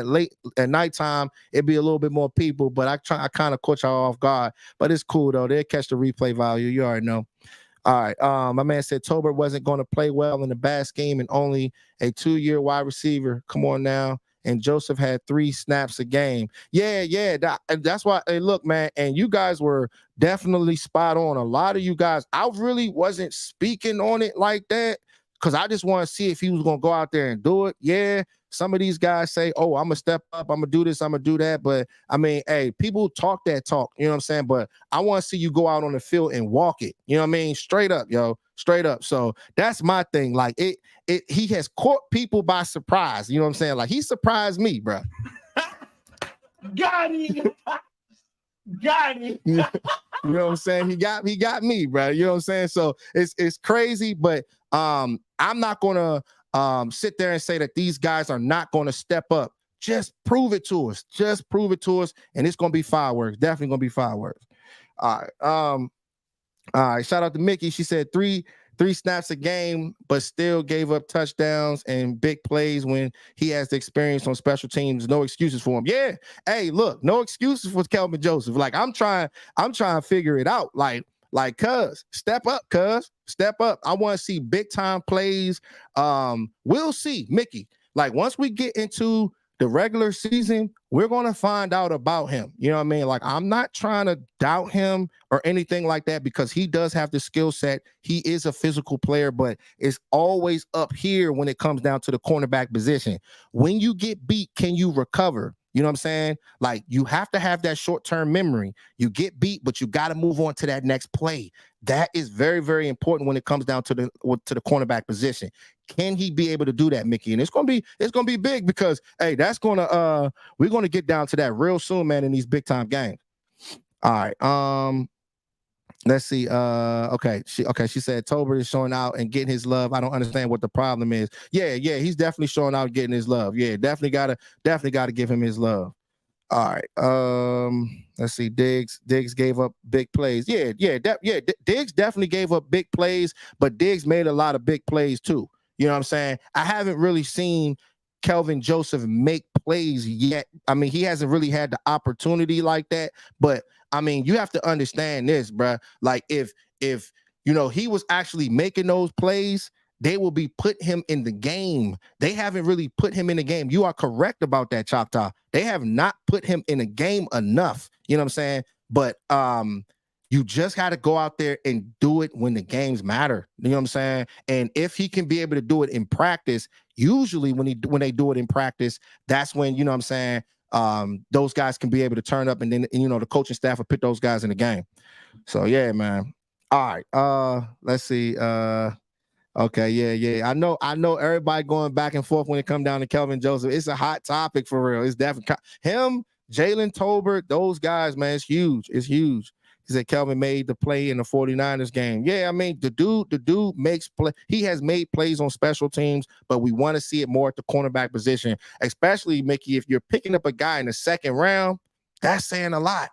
late at nighttime. It'd be a little bit more people, but I kind of caught y'all off guard. But it's cool though. They'll catch the replay value. You already know. All right. My man said Tolbert wasn't going to play well in the bad scheme and only a 2-year wide receiver. Come on now. And Joseph had 3 snaps a game. Yeah. That's why. Hey, look, man. And you guys were definitely spot on. A lot of you guys, I really wasn't speaking on it like that because I just want to see if he was going to go out there and do it. Yeah. Some of these guys say, oh, I'm going to step up. I'm going to do this. I'm going to do that. But I mean, hey, people talk that talk. You know what I'm saying? But I want to see you go out on the field and walk it. You know what I mean? Straight up, yo. Straight up. So that's my thing. Like he has caught people by surprise. You know what I'm saying? Like he surprised me, bro. Got him. Got him. You know what I'm saying? He got me, bro. You know what I'm saying? So it's crazy, but I'm not gonna sit there and say that these guys are not gonna step up. Just prove it to us. Just prove it to us, and it's gonna be fireworks. Definitely gonna be fireworks. All right. All right, shout out to Mickey. She said three snaps a game, but still gave up touchdowns and big plays when he has the experience on special teams. No excuses for him. Yeah. Hey, look, no excuses for Kelvin Joseph. Like I'm trying to figure it out. Like, cuz, step up, cuz. Step up. I want to see big time plays. We'll see, Mickey. Like once we get into the regular season, we're going to find out about him. You know what I mean? Like, I'm not trying to doubt him or anything like that because he does have the skill set. He is a physical player, but it's always up here when it comes down to the cornerback position. When you get beat, can you recover? You know what I'm saying? Like, you have to have that short-term memory. You get beat, but you got to move on to that next play. That is very, very important when it comes down to the cornerback position. Can he be able to do that, Mickey? And it's gonna be big because hey, we're gonna get down to that real soon, man, in these big time games. All right. Let's see. She said Tolbert is showing out and getting his love. I don't understand what the problem is. Yeah, he's definitely showing out and getting his love. Yeah, definitely gotta give him his love. All right. Let's see. Diggs gave up big plays. Diggs definitely gave up big plays, but Diggs made a lot of big plays too. You know what I'm saying? I haven't really seen Kelvin Joseph make plays yet. I mean, he hasn't really had the opportunity like that. But I mean, you have to understand this, bro. Like if he was actually making those plays, they will be put him in the game. They haven't really put him in the game. You are correct about that, Choctaw. They have not put him in a game enough. You know what I'm saying? But you just got to go out there and do it when the games matter. You know what I'm saying? And if he can be able to do it in practice, usually when they do it in practice, that's when, you know what I'm saying, those guys can be able to turn up and then, the coaching staff will put those guys in the game. So, yeah, man. All right. Let's see. Okay, yeah. I know everybody going back and forth when it comes down to Kelvin Joseph. It's a hot topic for real. It's definitely him, Jalen Tolbert, those guys, man. It's huge. It's huge. He said Kelvin made the play in the 49ers game. Yeah, I mean, the dude makes play. He has made plays on special teams, but we want to see it more at the cornerback position, especially, Mickey, if you're picking up a guy in the second round, that's saying a lot.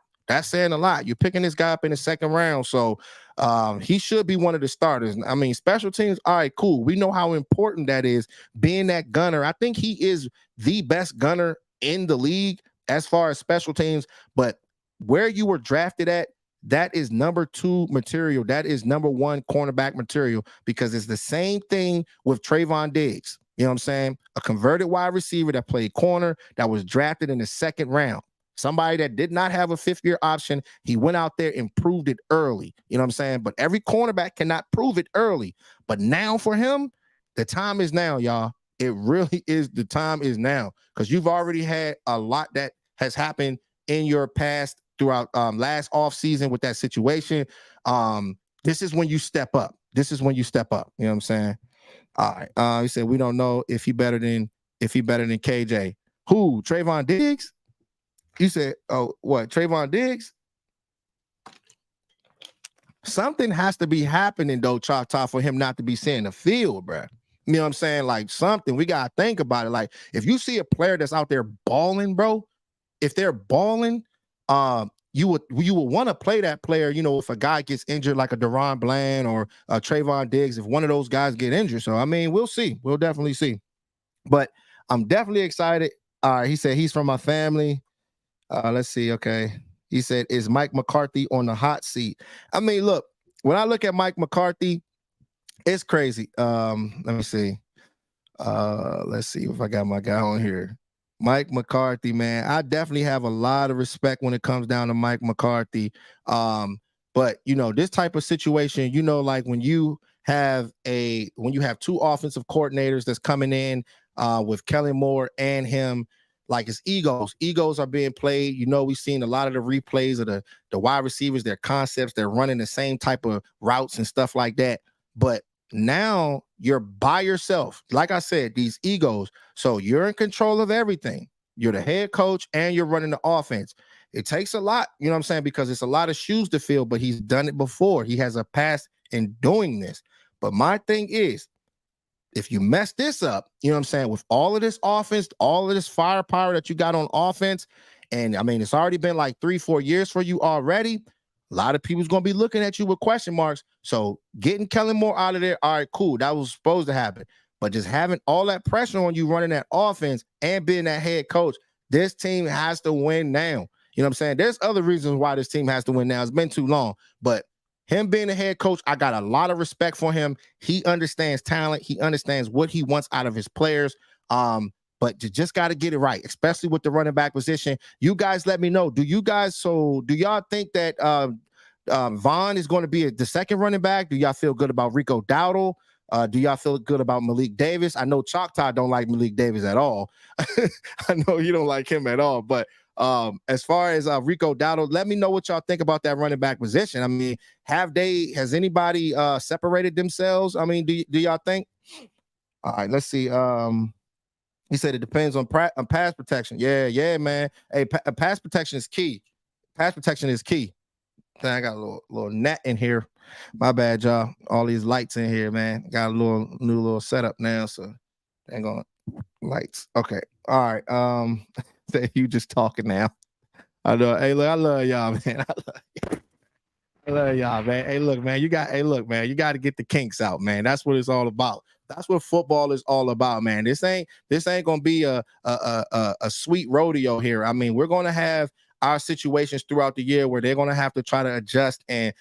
You're picking this guy up in the second round, so he should be one of the starters. I mean, special teams, all right, cool. We know how important that is, being that gunner. I think he is the best gunner in the league as far as special teams, but where you were drafted at, that is number 2 material. That is number 1 cornerback material because it's the same thing with Trayvon Diggs. You know what I'm saying? A converted wide receiver that played corner that was drafted in the second round. Somebody that did not have a 5th-year option. He went out there and proved it early. You know what I'm saying? But every cornerback cannot prove it early. But now for him, the time is now, y'all. It really is. The time is now because you've already had a lot that has happened in your past throughout last offseason with that situation. This is when you step up. You know what I'm saying? All right. He said we don't know if he better than KJ. Who? Trayvon Diggs? You said, oh, what? Trayvon Diggs? Something has to be happening, though, Choctaw, for him not to be seeing the field, bro. You know what I'm saying? Like, something. We got to think about it. Like, if you see a player that's out there balling, bro, if they're balling, you would want to play that player, if a guy gets injured like a Deron Bland or Trayvon Diggs, if one of those guys get injured. So, I mean, we'll see. We'll definitely see. But I'm definitely excited. He said he's from my family. Let's see. Okay. He said, is Mike McCarthy on the hot seat? I mean, look, when I look at Mike McCarthy, it's crazy. Let me see. Let's see if I got my guy on here. Mike McCarthy, man. I definitely have a lot of respect when it comes down to Mike McCarthy. But this type of situation, like when you have two offensive coordinators that's coming in with Kellen Moore and him, like it's egos. Egos are being played. We've seen a lot of the replays of the wide receivers, their concepts, they're running the same type of routes and stuff like that. But now you're by yourself. Like I said, these egos. So you're in control of everything. You're the head coach and you're running the offense. It takes a lot, you know what I'm saying? Because it's a lot of shoes to fill, but he's done it before. He has a past in doing this. But my thing is, if you mess this up, you know what I'm saying, with all of this offense, all of this firepower that you got on offense, and I mean, it's already been like 3-4 years for you already. A lot of people's going to be looking at you with question marks. So getting Kellen Moore out of there, all right, cool. That was supposed to happen. But just having all that pressure on you running that offense and being that head coach, this team has to win now. You know what I'm saying? There's other reasons why this team has to win now. It's been too long. But him being a head coach, I got a lot of respect for him. He understands talent. He understands what he wants out of his players. But you just got to get it right, especially with the running back position. You guys let me know. Do y'all think that Vaughn is going to be the second running back? Do y'all feel good about Rico Dowdle? Do y'all feel good about Malik Davis? I know Choctaw don't like Malik Davis at all. I know you don't like him at all. But as far as Rico Dowdle, let me know what y'all think about that running back position. I mean, has anybody separated themselves? I mean, do y'all think? All right, let's see. He said it depends on pass protection. Yeah, man. Hey, pass protection is key. Pass protection is key. I got a little net in here. My bad, y'all. All these lights in here, man. Got a new little setup now, so dang on lights. Okay. All right. You just talking now. I know. Hey, look, I love y'all, man. I love y'all, man. Hey, look, man. You got to get the kinks out, man. That's what it's all about. That's what football is all about, man. This ain't gonna be a sweet rodeo here. I mean, we're gonna have our situations throughout the year where they're gonna have to try to adjust, and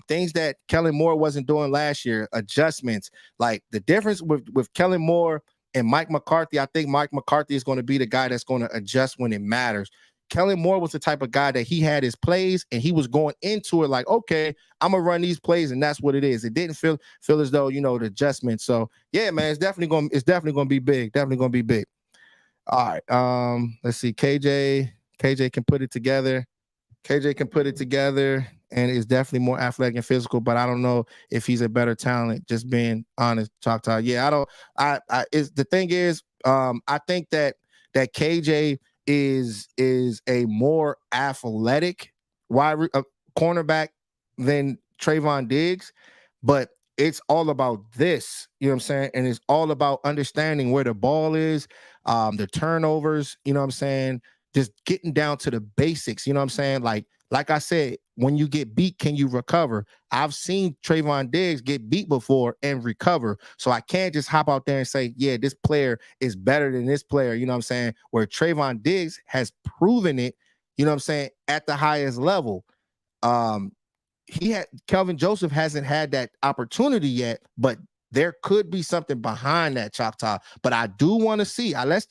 things that Kellen Moore wasn't doing last year, adjustments. Like the difference with Kellen Moore and Mike McCarthy, I think Mike McCarthy is going to be the guy that's going to adjust when it matters. Kellen Moore was the type of guy that he had his plays and he was going into it like, okay, I'm gonna run these plays, and that's what it is. It didn't feel as though, the adjustment. So yeah, man, it's definitely gonna be big. Definitely gonna be big. All right. Let's see. KJ can put it together. KJ can put it together and is definitely more athletic and physical, but I don't know if he's a better talent, just being honest, Choctaw. Yeah, the thing is, I think that KJ is a more athletic cornerback than Trayvon Diggs, but it's all about this, you know what I'm saying? And it's all about understanding where the ball is, the turnovers, you know what I'm saying? Just getting down to the basics, you know what I'm saying? Like I said, when you get beat, can you recover? I've seen Trayvon Diggs get beat before and recover. So I can't just hop out there and say, yeah, this player is better than this player, you know what I'm saying? Where Trayvon Diggs has proven it, you know what I'm saying, at the highest level. Kelvin Joseph hasn't had that opportunity yet, but there could be something behind that, Choctaw. But I do want to see. Let's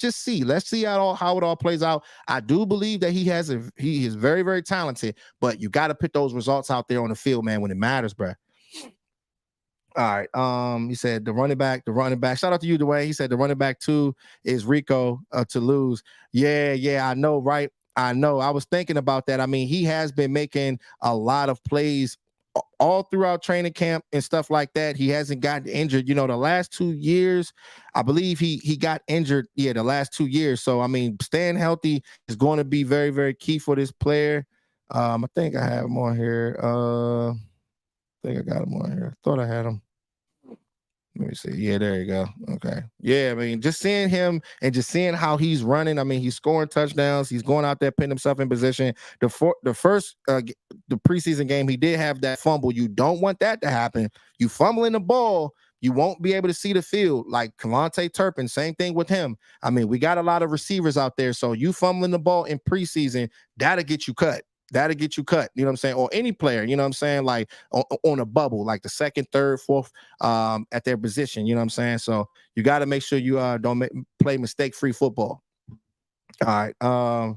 see how it all plays out. I do believe that he is very, very talented, but you got to put those results out there on the field, man, when it matters, bro. All right. He said the running back. Shout out to you, Dwayne. He said the running back 2 is Rico to lose. Yeah, I know, right? I know. I was thinking about that. I mean, he has been making a lot of plays all throughout training camp and stuff like that. He hasn't gotten injured. The last 2 years, I believe he got injured. Yeah, the last 2 years. So, I mean, staying healthy is going to be very, very key for this player. I think I have him on here. I think I got him on here. I thought I had him. Let me see. Yeah, there you go. Okay. Yeah, I mean, just seeing him and just seeing how he's running. I mean, he's scoring touchdowns. He's going out there, putting himself in position. The first the preseason game, he did have that fumble. You don't want that to happen. You fumbling the ball, you won't be able to see the field. Like Kevontae Turpin, same thing with him. I mean, we got a lot of receivers out there, so you fumbling the ball in preseason, that'll get you cut. That'll get you cut. You know what I'm saying? Or any player, you know what I'm saying? Like on a bubble, like the second, third, fourth at their position. You know what I'm saying? So you got to make sure you don't play mistake-free football. All right.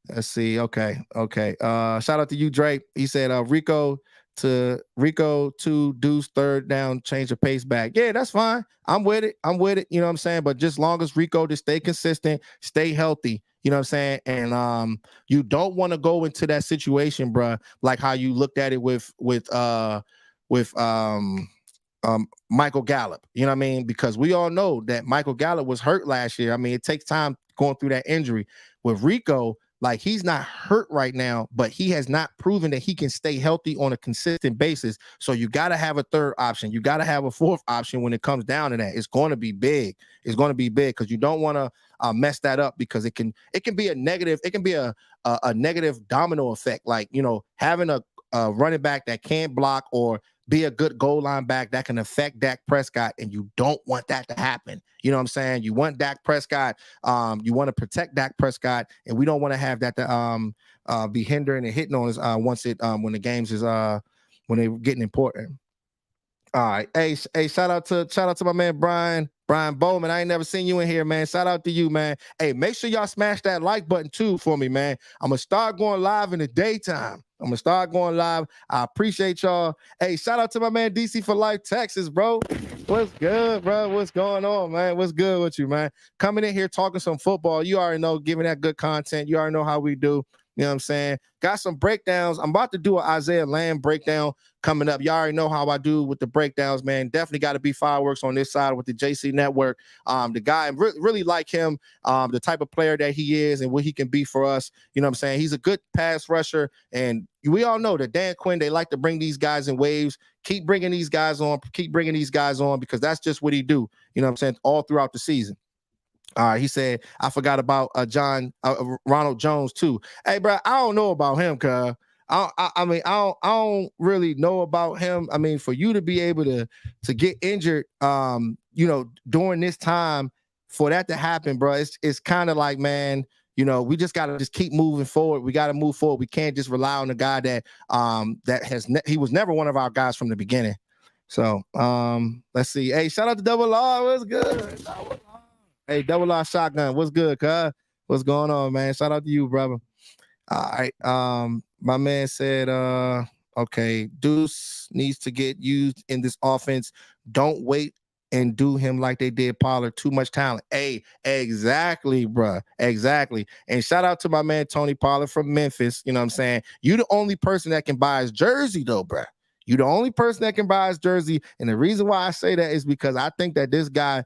Let's see. Okay. Shout out to you, Drake. He said Rico to Deuce third down, change the pace back. Yeah, that's fine. I'm with it. You know what I'm saying? But just long as Rico to stay consistent, stay healthy. You know what I'm saying? And you don't want to go into that situation, bro, like how you looked at it with Michael Gallup. You know what I mean? Because we all know that Michael Gallup was hurt last year. I mean, it takes time going through that injury. With Rico, like he's not hurt right now, but he has not proven that he can stay healthy on a consistent basis. So you got to have a third option. You got to have a fourth option when it comes down to that. It's going to be big. It's going to be big because you don't want to mess that up because it can be a negative. It can be a negative domino effect. Like, you know, having a running back that can't block or be a good goal line back that can affect Dak Prescott, and you don't want that to happen. You know what I'm saying? You want Dak Prescott. You want to protect Dak Prescott, and we don't want to have that to be hindering and hitting on us when the games is when they're getting important. All right, hey, shout out to my man Brian Bowman. I ain't never seen you in here, man. Shout out to you, man. Hey, make sure y'all smash that like button too for me, man. I'm gonna start going live in the daytime. I appreciate y'all. Hey, shout out to my man DC for Life, Texas, bro. What's good, bro? What's going on, man? What's good with you, man? Coming in here talking some football. You already know, giving that good content. You already know how we do. You know what I'm saying? Got some breakdowns. I'm about to do an Isaiah Lamb breakdown coming up. Y'all already know how I do with the breakdowns, man. Definitely got to be fireworks on this side with the JC Network. The guy, really like him, the type of player that he is and what he can be for us. You know what I'm saying? He's a good pass rusher. And we all know that Dan Quinn, they like to bring these guys in waves. Keep bringing these guys on because that's just what he do. You know what I'm saying? All throughout the season. All right, he said, I forgot about Ronald Jones too. Hey, bro, I don't know about him, cuz. I don't really know about him. I mean, for you to be able to get injured, during this time, for that to happen, bro, it's kind of like, man, we just got to just keep moving forward. We got to move forward. We can't just rely on the guy that he was never one of our guys from the beginning. So let's see. Hey, shout out to Double R. What's good? Hey, Double R Shotgun, what's good, cuz? What's going on, man? Shout out to you, brother. All right. My man said, okay, Deuce needs to get used in this offense. Don't wait and do him like they did Pollard. Too much talent. Hey, exactly, bruh. Exactly. And shout out to my man Tony Pollard from Memphis. You know what I'm saying? You the only person that can buy his jersey, though, bruh. You the only person that can buy his jersey. And the reason why I say that is because I think that this guy,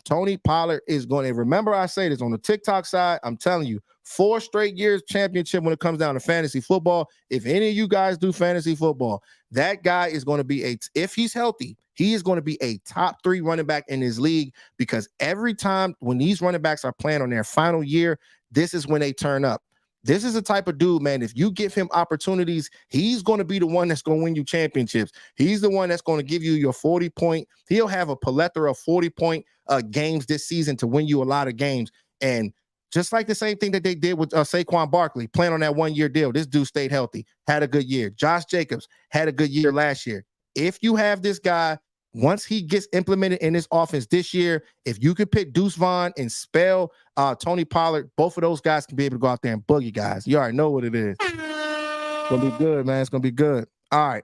Tony Pollard, is going to remember. I say this on the TikTok side. I'm telling you, 4 straight years championship when it comes down to fantasy football. If any of you guys do fantasy football, that guy is going to be if he's healthy, he is going to be a top 3 running back in his league, because every time when these running backs are playing on their final year, this is when they turn up. This is the type of dude, man, if you give him opportunities, he's going to be the one that's going to win you championships. He's the one that's going to give you your 40-point. He'll have a plethora of 40-point games this season to win you a lot of games. And just like the same thing that they did with Saquon Barkley, playing on that 1-year deal, this dude stayed healthy, had a good year. Josh Jacobs had a good year last year. If you have this guy, once he gets implemented in this offense this year, if you could pick Deuce Vaughn and spell Tony Pollard, both of those guys can be able to go out there and boogie guys. You already know what it is. It's gonna be good, man. It's gonna be good. All right.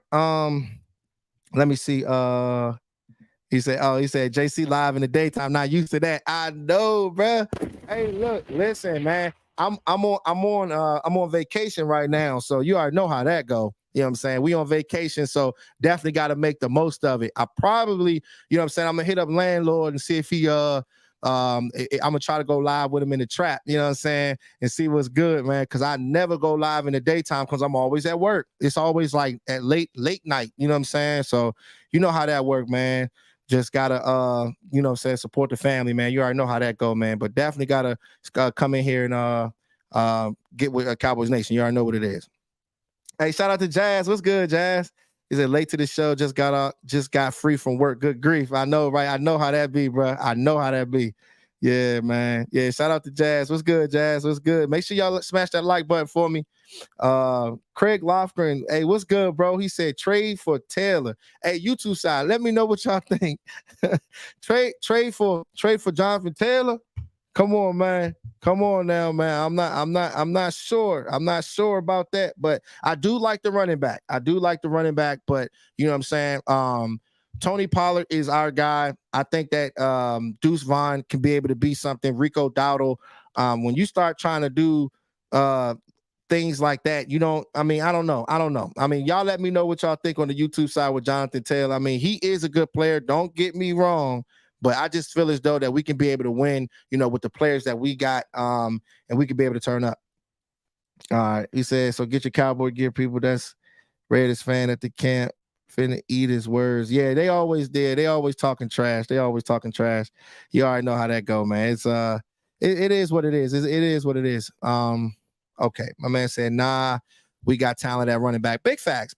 Let me see. He said JC live in the daytime. Not used to that. I know, bro. Hey, look, listen, man. I'm on vacation right now, so you already know how that go. You know what I'm saying? We on vacation, so definitely got to make the most of it. I probably, you know what I'm saying, I'm gonna hit up landlord and see if he I'm gonna try to go live with him in the trap, you know what I'm saying, and see what's good, man, because I never go live in the daytime because I'm always at work. It's always like at late night, you know what I'm saying? So you know how that work, man. just gotta say support the family, man. You already know how that go, man. But definitely gotta come in here and get with Cowboys Nation. You already know what it is. Hey, shout out to Jazz. What's good, Jazz? He said late to the show, just got free from work. Good grief. I know, right? I know how that be, bro. I know how that be. Yeah, man. Yeah, shout out to Jazz. What's good, Jazz? What's good? Make sure y'all smash that like button for me. Craig Lofgren, hey, what's good, bro? He said trade for Taylor. Hey, YouTube side, let me know what y'all think. trade for Jonathan Taylor. Come on, man. Come on now, man. I'm not sure. I'm not sure about that, but I do like the running back. But you know what I'm saying? Tony Pollard is our guy. I think that Deuce Vaughn can be able to be something. Rico Dowdle. When you start trying to do things like that, I don't know. I mean, y'all let me know what y'all think on the YouTube side with Jonathan Taylor. I mean, he is a good player. Don't get me wrong. But I just feel as though that we can be able to win, with the players that we got, and we can be able to turn up. All right. He said, so get your Cowboy gear, people. That's Raiders fan at the camp. Finna eat his words. Yeah, they always did. They always talking trash. You already know how that go, man. It's it is what it is. It is what it is. Okay. My man said, nah. We got talent at running back. Big facts.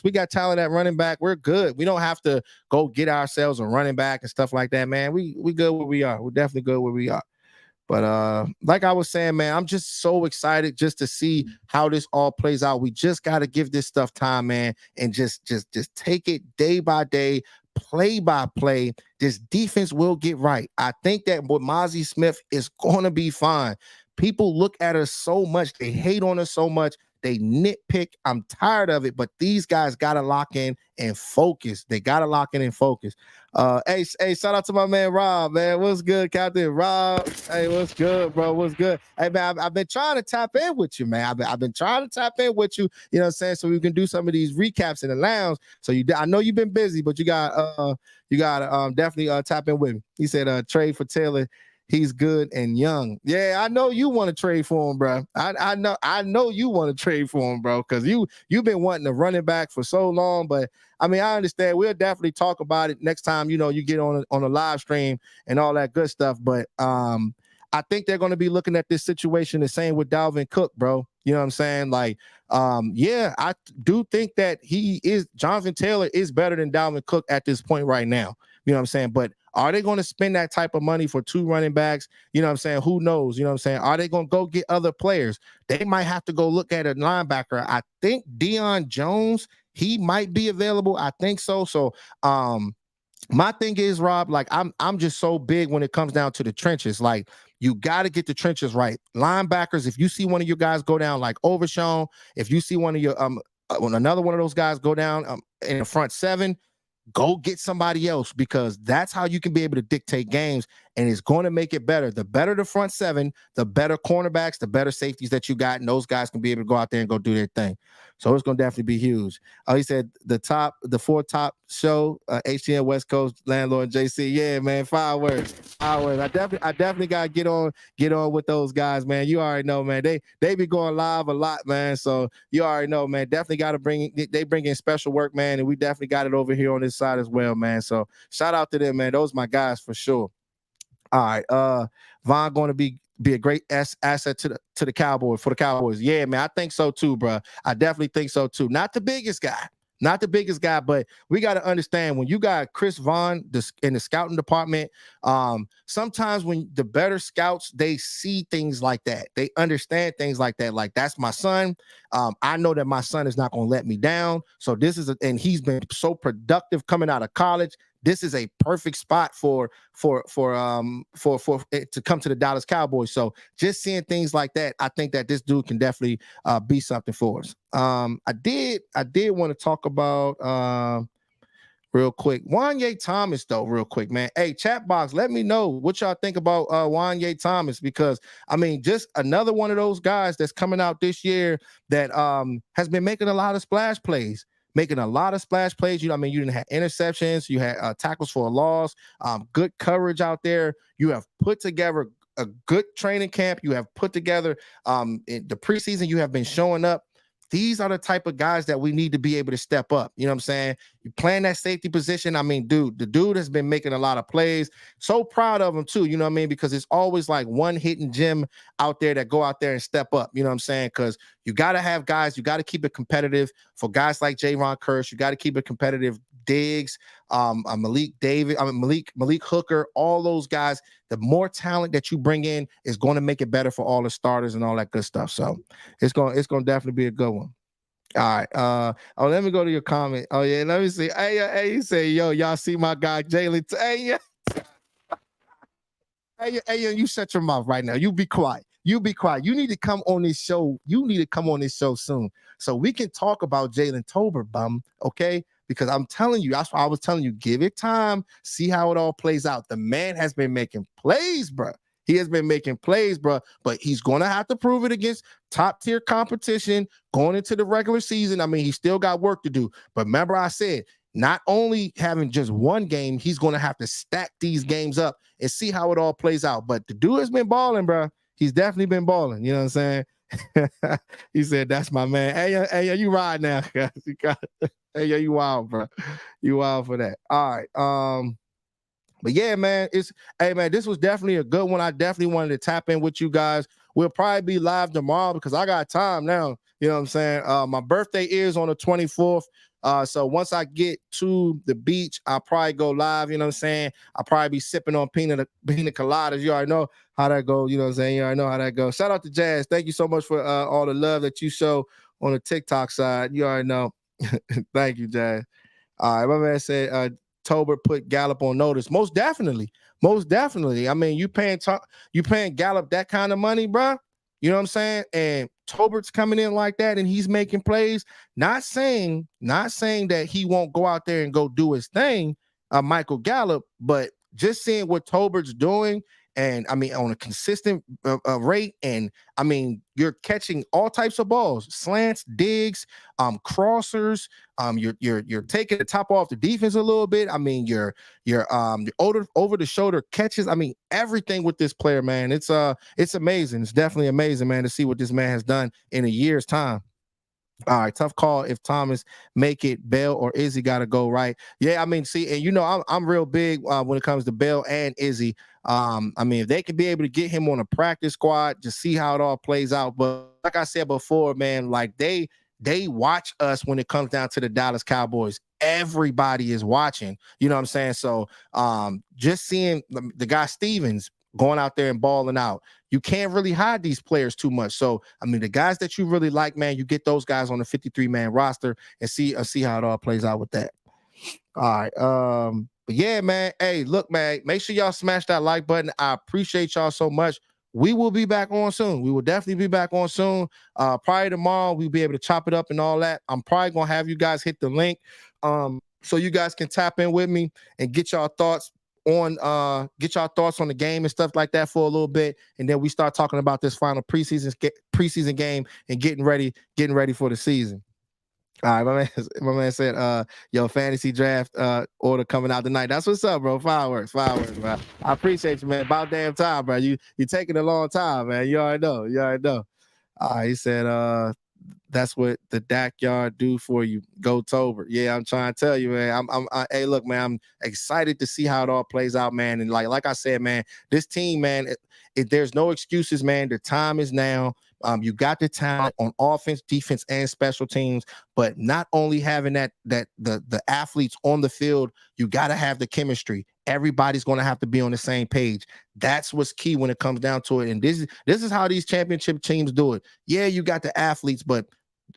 We got talent at running back. We're good. We don't have to go get ourselves a running back and stuff like that, man. We good where we are. We're definitely good where we are. But like I was saying, man, I'm just so excited just to see how this all plays out. We just got to give this stuff time, man, and just take it day by day, play by play. This defense will get right. I think that with Mozzie Smith is going to be fine. People look at us so much. They hate on us so much. They nitpick. I'm tired of it, but these guys got to lock in and focus. Hey, shout out to my man Rob, man. What's good, Captain Rob? Hey, what's good, bro? What's good? Hey, man, I've been trying to tap in with you, man. I've been trying to tap in with you, you know what I'm saying? So we can do some of these recaps in the lounge. So I know you've been busy, but you got definitely tap in with me. He said trade for Taylor. He's good and young. Yeah, I know you want to trade for him, bro. I know you want to trade for him, bro, because you've been wanting a running back for so long. But I mean, I understand. We'll definitely talk about it next time. You get on a live stream and all that good stuff. But I think they're going to be looking at this situation the same with Dalvin Cook, bro. You know what I'm saying? Like, yeah, I do think that Jonathan Taylor is better than Dalvin Cook at this point right now. You know what I'm saying? But are they going to spend that type of money for two running backs? You know what I'm saying? Who knows? You know what I'm saying? Are they going to go get other players? They might have to go look at a linebacker. I think Deion Jones, he might be available. I think so. So, my thing is, Rob, like I'm just so big when it comes down to the trenches. Like, you got to get the trenches right. Linebackers, if you see one of your guys go down like Overshown, if you see one of your another one of those guys go down in the front seven, go get somebody else, because that's how you can be able to dictate games, and it's going to make it better. The better the front seven, the better cornerbacks, the better safeties that you got, and those guys can be able to go out there and go do their thing. So it's going to definitely be huge. He said the four top show, HTN West Coast landlord JC. Yeah, man, fireworks. I definitely got to get on with those guys, man. You already know, man. They be going live a lot, man. So you already know, man. Definitely got to bring in special work, man, and we definitely got it over here on this side as well, man. So shout out to them, man. Those my guys for sure. All right, Vaughn going to be a great asset to the Cowboys, for the Cowboys. Yeah, man, I think so too, bro. I definitely think so too. Not the biggest guy, but we got to understand, when you got Chris Vaughn in the scouting department, sometimes when the better scouts, they see things like that. They understand things like that. Like, that's my son. I know that my son is not going to let me down. So and he's been so productive coming out of college. This is a perfect spot for it to come to the Dallas Cowboys. So just seeing things like that, I think that this dude can definitely be something for us. I did want to talk about real quick Wanye Thomas, though, real quick, man. Hey, chat box, let me know what y'all think about Wanye Thomas, because I mean, just another one of those guys that's coming out this year that has been making a lot of splash plays. You didn't have interceptions, you had tackles for a loss, good coverage out there. You have put together a good training camp. You have put together in the preseason. You have been showing up. these are the type of guys that we need to be able to step up. You know what I'm saying? You playing that safety position. I mean, dude, the dude has been making a lot of plays. So proud of him too. You know what I mean? Because it's always like one hidden gem out there that go out there and step up. You know what I'm saying? Because you got to have guys, you got to keep it competitive for guys like Javon Curse. You got to keep it competitive. Diggs, Malik David, Malik Hooker, all those guys. The more talent that you bring in is going to make it better for all the starters and all that good stuff. So it's going to definitely be a good one. All right. Let me go to your comment. Oh yeah, let me see. Hey, you say, yo, y'all see my guy Jalen? Hey, you shut your mouth right now. You be quiet. You be quiet. You need to come on this show. You need to come on this show soon so we can talk about Jalen Tolbert, bum. Okay. Because I'm telling you, that's why I was telling you, give it time, see how it all plays out. The man has been making plays, bro. He has been making plays, bro, but he's going to have to prove it against top-tier competition going into the regular season. I mean, he still got work to do. But remember I said, not only having just one game, he's going to have to stack these games up and see how it all plays out. But the dude has been balling, bro. He's definitely been balling. You know what I'm saying? He said, that's my man. Hey, you ride now. Hey, you wild, bro. You wild for that. All right. But yeah, man, this was definitely a good one. I definitely wanted to tap in with you guys. We'll probably be live tomorrow because I got time now. You know what I'm saying? My birthday is on the 24th. So once I get to the beach, I'll probably go live. You know what I'm saying? I'll probably be sipping on pina coladas. You already know how that goes. You know what I'm saying? You already know how that goes. Shout out to Jazz. Thank you so much for all the love that you show on the TikTok side. You already know. Thank you, Jazz. All right, my man said Tolbert put Gallup on notice. Most definitely. I mean, you paying Gallup that kind of money, bro. You know what I'm saying? And Tolbert's coming in like that, and he's making plays. Not saying that he won't go out there and go do his thing, Michael Gallup, but just seeing what Tolbert's doing. And I mean, on a consistent rate, and I mean, you're catching all types of balls, slants, digs, crossers. You're taking the top off the defense a little bit. I mean, you're over the shoulder catches. I mean, everything with this player, man. It's amazing. It's definitely amazing, man, to see what this man has done in a year's time. All right, tough call. If Thomas make it, Bell or Izzy got to go, right? Yeah, I mean, see, and you know, I'm real big when it comes to Bell and Izzy. I mean, if they could be able to get him on a practice squad, just see how it all plays out. But like I said before, man, like they watch us when it comes down to the Dallas Cowboys. Everybody is watching. You know what I'm saying? So just seeing the guy Stevens going out there and balling out. You can't really hide these players too much. So, I mean, the guys that you really like, man, you get those guys on the 53-man roster and see how it all plays out with that. All right. But yeah, man. Hey, look, man, make sure y'all smash that like button. I appreciate y'all so much. We will be back on soon. We will definitely be back on soon. Probably tomorrow, we'll be able to chop it up and all that. I'm probably going to have you guys hit the link so you guys can tap in with me and get y'all thoughts on the game and stuff like that for a little bit, and then we start talking about this final preseason game and getting ready for the season. All right, my man said, yo, fantasy draft order coming out tonight. That's what's up, bro. Fireworks, bro. I appreciate you, man. About damn time, bro. You taking a long time, man. You already know. He said, that's what the Dak yard do for you. Go Tolbert. Yeah, I'm trying to tell you, man. Hey, look, man, I'm excited to see how it all plays out, man. And like I said, man, this team, man, there's no excuses, man. The time is now. You got the talent on offense, defense, and special teams, but not only having the athletes on the field, you got to have the chemistry. Everybody's going to have to be on the same page. That's what's key when it comes down to it. And this is how these championship teams do it. Yeah, you got the athletes, but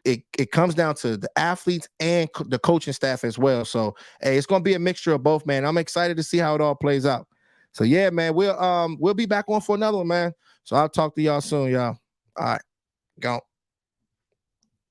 it comes down to the athletes and the coaching staff as well. So, hey, it's going to be a mixture of both, man. I'm excited to see how it all plays out. So, yeah, man, we'll be back on for another one, man. So I'll talk to y'all soon, y'all. All right, go.